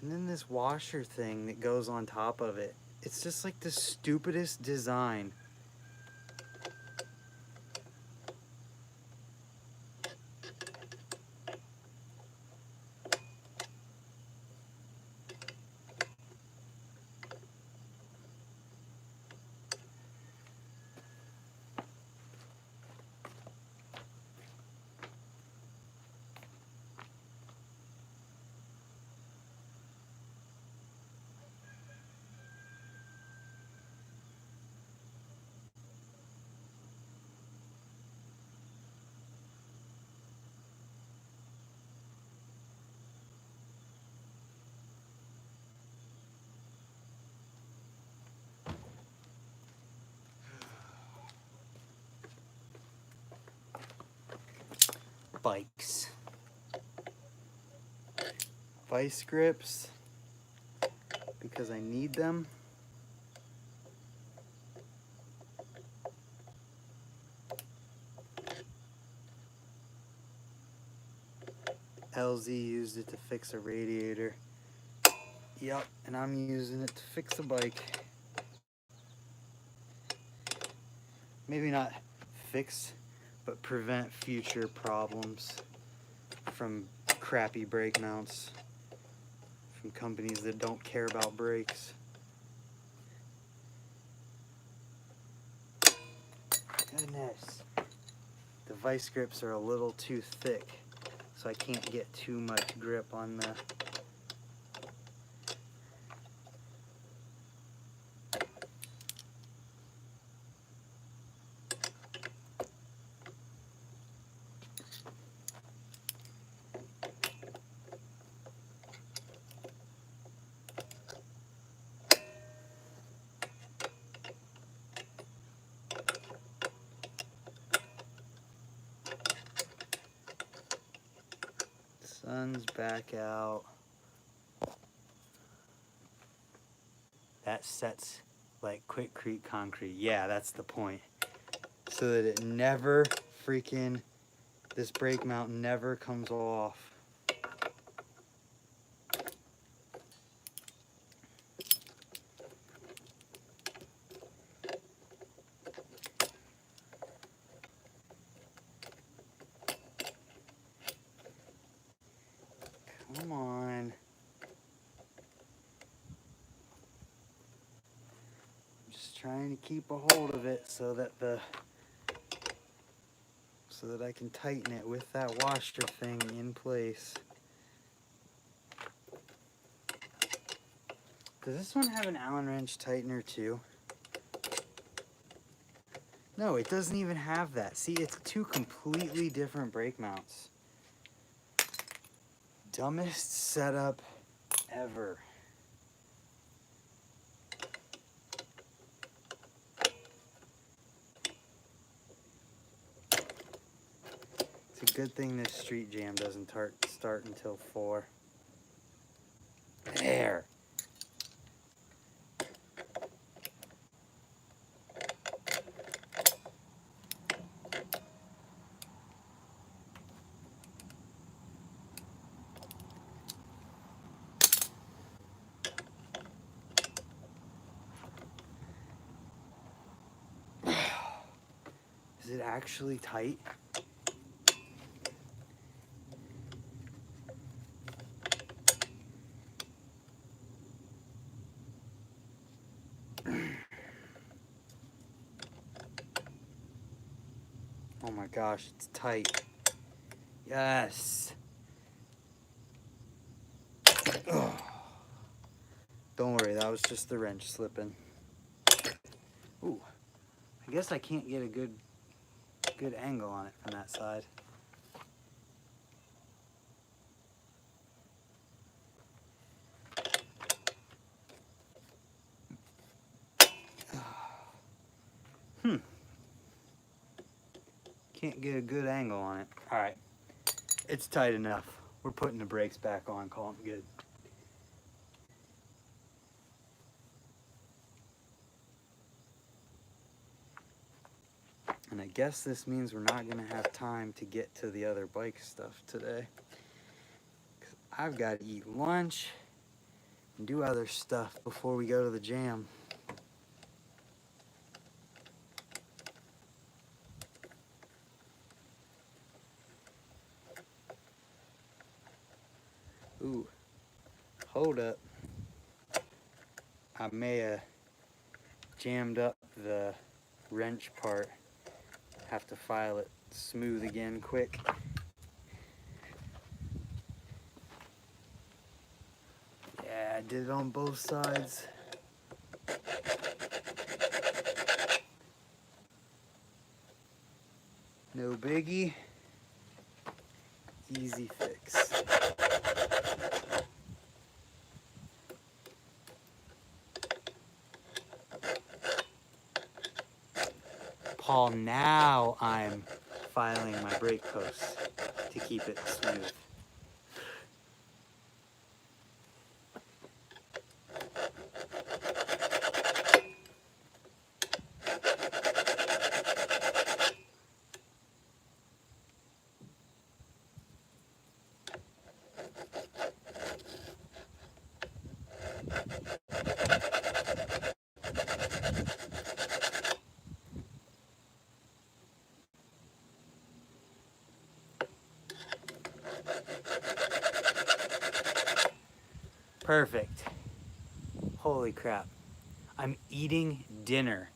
And then this washer thing that goes on top of it. It's just like the stupidest design. Bikes. Vice grips, because I need them. LZ used it to fix a radiator. Yep, and I'm using it to fix a bike. Maybe not fix, but prevent future problems from crappy brake mounts from companies that don't care about brakes. Goodness. The vice grips are a little too thick, so I can't get too much grip on the sun's back out. That sets like quickcrete concrete. Yeah, that's the point. So that it never freaking, this brake mount never comes off. Come on. I'm just trying to keep a hold of it so that I can tighten it with that washer thing in place. Does this one have an Allen wrench tightener too? No, it doesn't even have that. See, it's two completely different brake mounts. Dumbest setup ever. It's a good thing this street jam doesn't start until 4. There. Is it actually tight? Oh my gosh, it's tight. Yes. Ugh. Don't worry, that was just the wrench slipping. Ooh, I guess I can't get a good angle on it from that side. Can't get a good angle on it. All right, it's tight enough. We're putting the brakes back on, call it good. And I guess this means we're not gonna have time to get to the other bike stuff today. 'Cause I've got to eat lunch and do other stuff before we go to the jam. Ooh, hold up. I may have jammed up the wrench part. Have to file it smooth again quick. Yeah, I did it on both sides. No biggie. Easy fix. Paul, now I'm filing my brake posts to keep it smooth. Perfect. Holy crap. I'm eating dinner.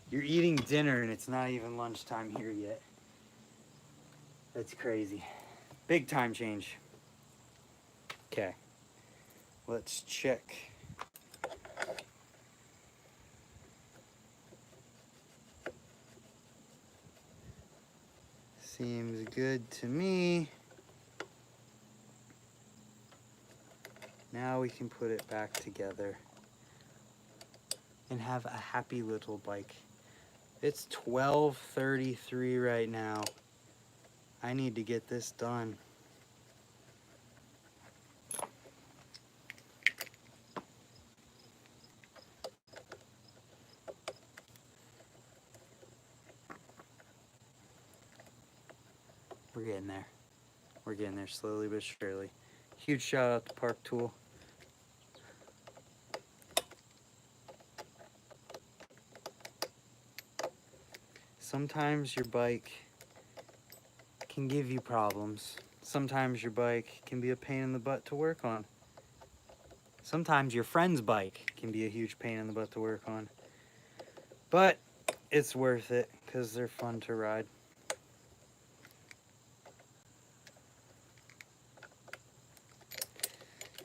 You're eating dinner and it's not even lunchtime here yet. That's crazy. Big time change. Okay. Let's check. Seems good to me. Now we can put it back together and have a happy little bike. It's 12:33 right now. I need to get this done. We're getting there. We're getting there slowly but surely. Huge shout out to Park Tool. Sometimes your bike can give you problems. Sometimes your bike can be a pain in the butt to work on. Sometimes your friend's bike can be a huge pain in the butt to work on. But it's worth it because they're fun to ride.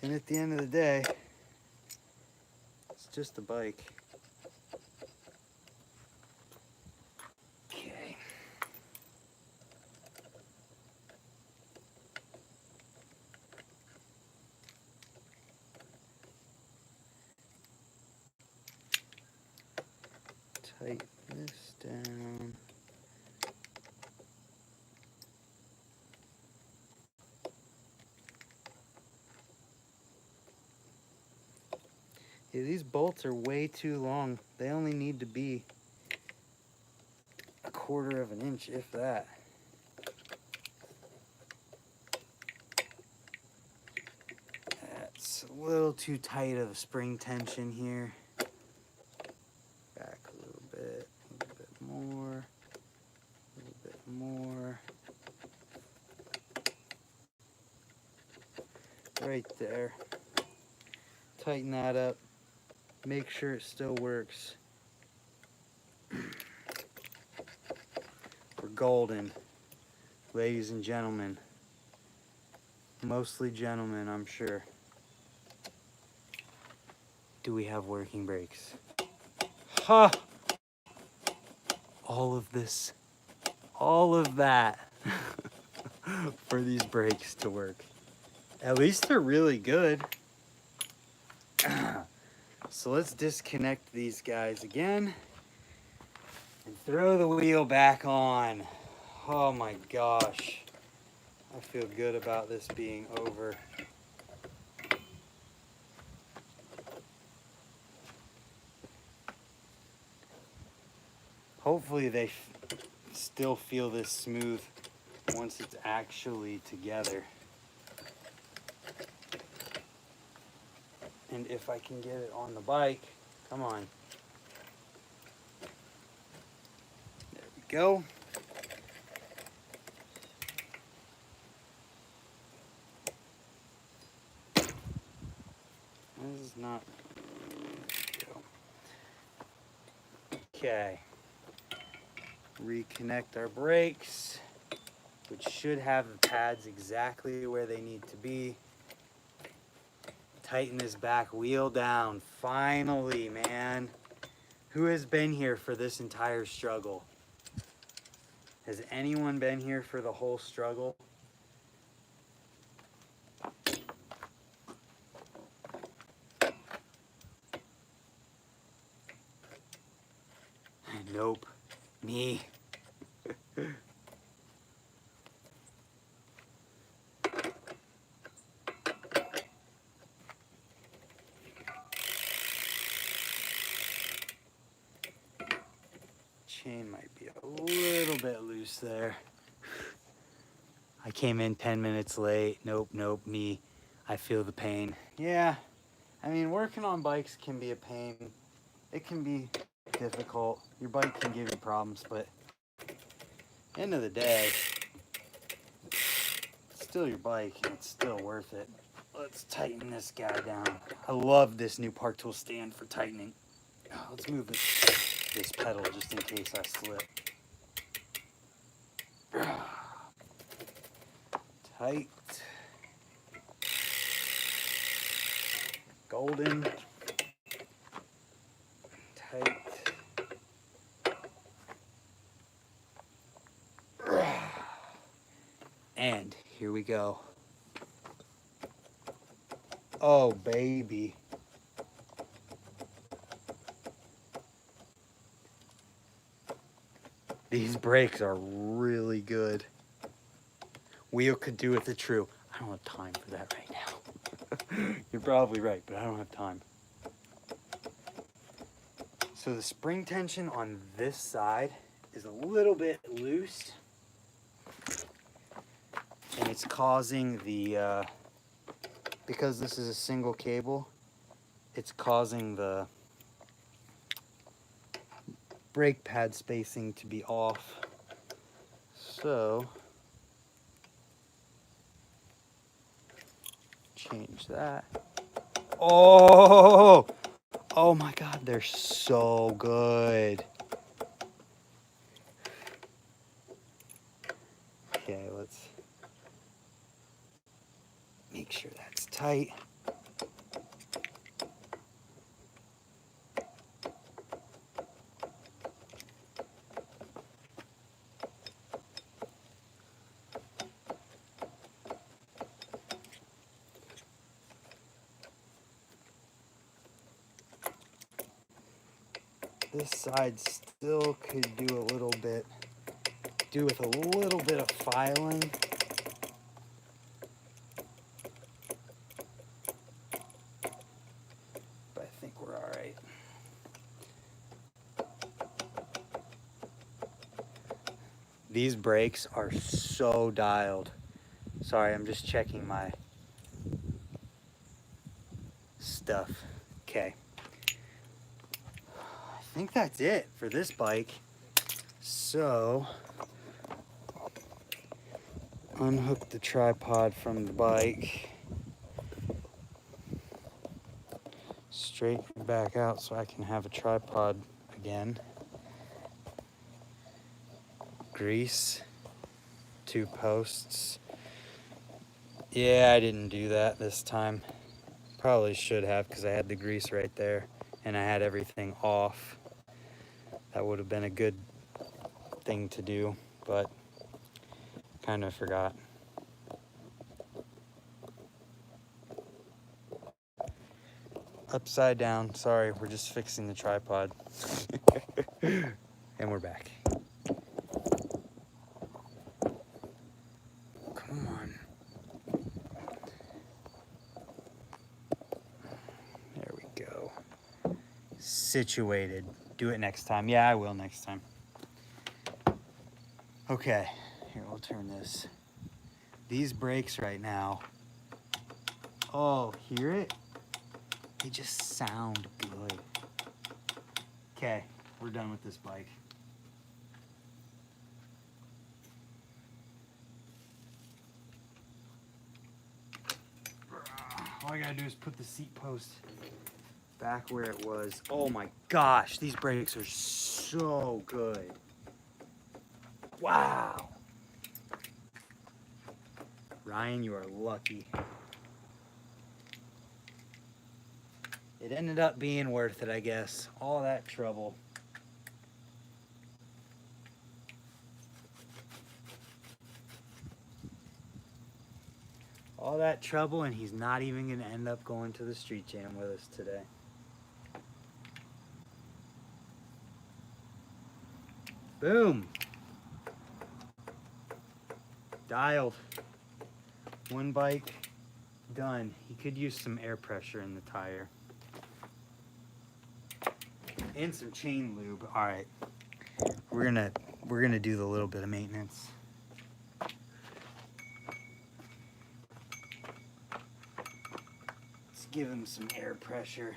And at the end of the day, it's just a bike. Okay. Tighten this down. Yeah, these bolts are way too long. They only need to be 1/4 of an inch, if that. That's a little too tight of a spring tension here. Back a little bit more, a little bit more. Right there. Tighten that up. Make sure it still works. We're golden, ladies and gentlemen. Mostly gentlemen, I'm sure. Do we have working brakes? Ha! All of this, all of that for these brakes to work. At least they're really good. So let's disconnect these guys again and throw the wheel back on. Oh my gosh. I feel good about this being over. Hopefully they still feel this smooth once it's actually together. And if I can get it on the bike, come on. There we go. This is not. Okay. Reconnect our brakes, which should have the pads exactly where they need to be. Tighten this back wheel down. Finally, man. Who has been here for this entire struggle? Has anyone been here for the whole struggle? Nope. Me. Chain might be a little bit loose there. I came in 10 minutes late. Nope, me. I feel the pain. Yeah, I mean, working on bikes can be a pain. It can be difficult. Your bike can give you problems, but at the end of the day, it's still your bike and it's still worth it. Let's tighten this guy down. I love this new Park Tool stand for tightening. Let's move this pedal just in case I slip. Tight. Golden. Tight. And here we go. Oh, baby. These brakes are really good. Wheel could do with a true. I don't have time for that right now. You're probably right, but I don't have time. So the spring tension on this side is a little bit loose. And it's causing the, because this is a single cable, it's causing the brake pad spacing to be off. So, change that. Oh my God, they're so good. Okay, let's make sure that's tight. This side still could do with a little bit of filing. But I think we're all right. These brakes are so dialed. Sorry, I'm just checking my stuff. Okay. I think that's it for this bike. So, unhook the tripod from the bike. Straighten it back out so I can have a tripod again. Grease 2 posts. Yeah, I didn't do that this time. Probably should have, because I had the grease right there and I had everything off. That would have been a good thing to do, but kind of forgot. Upside down. Sorry, we're just fixing the tripod. And we're back. Come on. There we go. Situated. Do it next time. Yeah, I will next time. Okay, here, we'll turn this. These brakes right now, oh, hear it? They just sound good. Okay, we're done with this bike. All I gotta do is put the seat post back where it was. Oh my gosh, these brakes are so good. Wow. Ryan, you are lucky. It ended up being worth it, I guess. All that trouble. All that trouble, and he's not even going to end up going to the street jam with us today. Boom. Dialed. One bike done. He could use some air pressure in the tire. And some chain lube. All right. We're gonna do the little bit of maintenance. Let's give him some air pressure.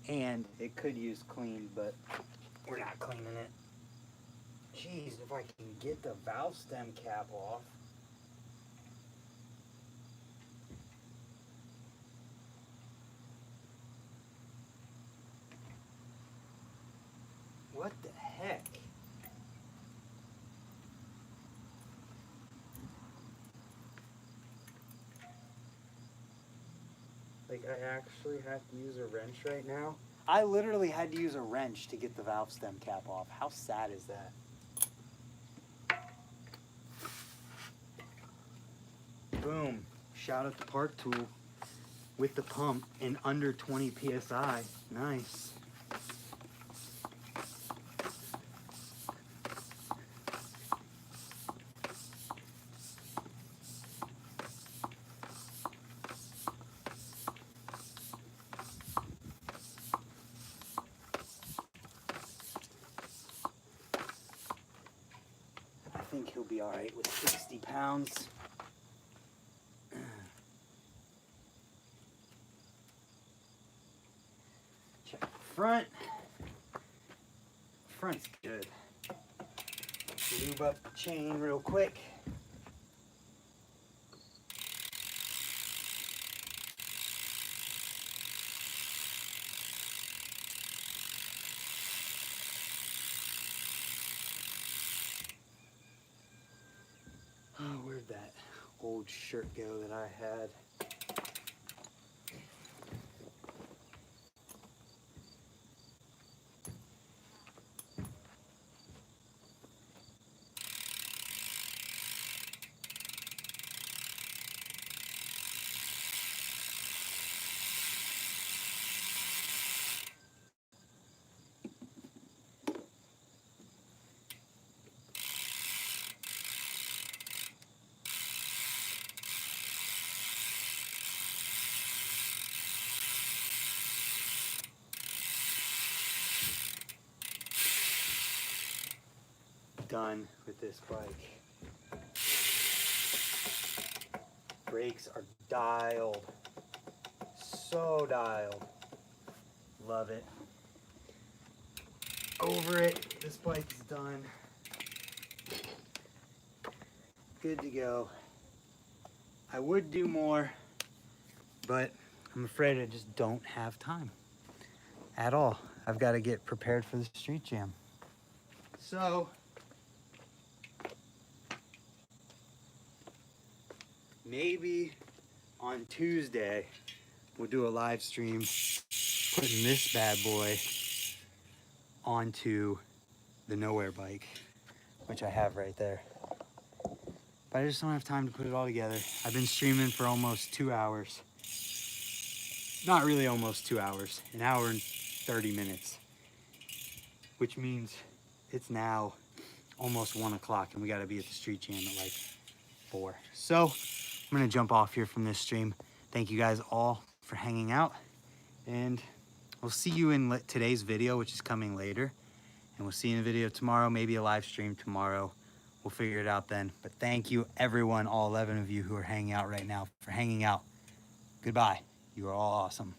And it could use clean, but we're not cleaning it. Jeez, if I can get the valve stem cap off. What the heck? Like, I actually have to use a wrench right now. I literally had to use a wrench to get the valve stem cap off. How sad is that? Boom. Shout out to Park Tool with the pump in under 20 PSI. Nice. I think he'll be all right with 60 pounds. Check the front. Front's good. Lube up the chain real quick. Oh, where'd that old shirt go that I had? Done with this bike. Brakes are dialed. So dialed. Love it. Over it. This bike is done. Good to go. I would do more, but I'm afraid I just don't have time at all. I've got to get prepared for the street jam. So maybe on Tuesday we'll do a live stream putting this bad boy onto the nowhere bike, which I have right there. But I just don't have time to put it all together. I've been streaming for almost 2 hours. Not really almost 2 hours, an hour and 30 minutes, which means it's now almost 1 o'clock and we gotta be at the street jam at like 4. So I'm gonna jump off here from this stream. Thank you guys all for hanging out, and we'll see you in today's video, which is coming later, and we'll see you in a video tomorrow, maybe a live stream tomorrow. We'll figure it out then. But thank you everyone, all 11 of you who are hanging out right now, for hanging out. Goodbye. You are all awesome.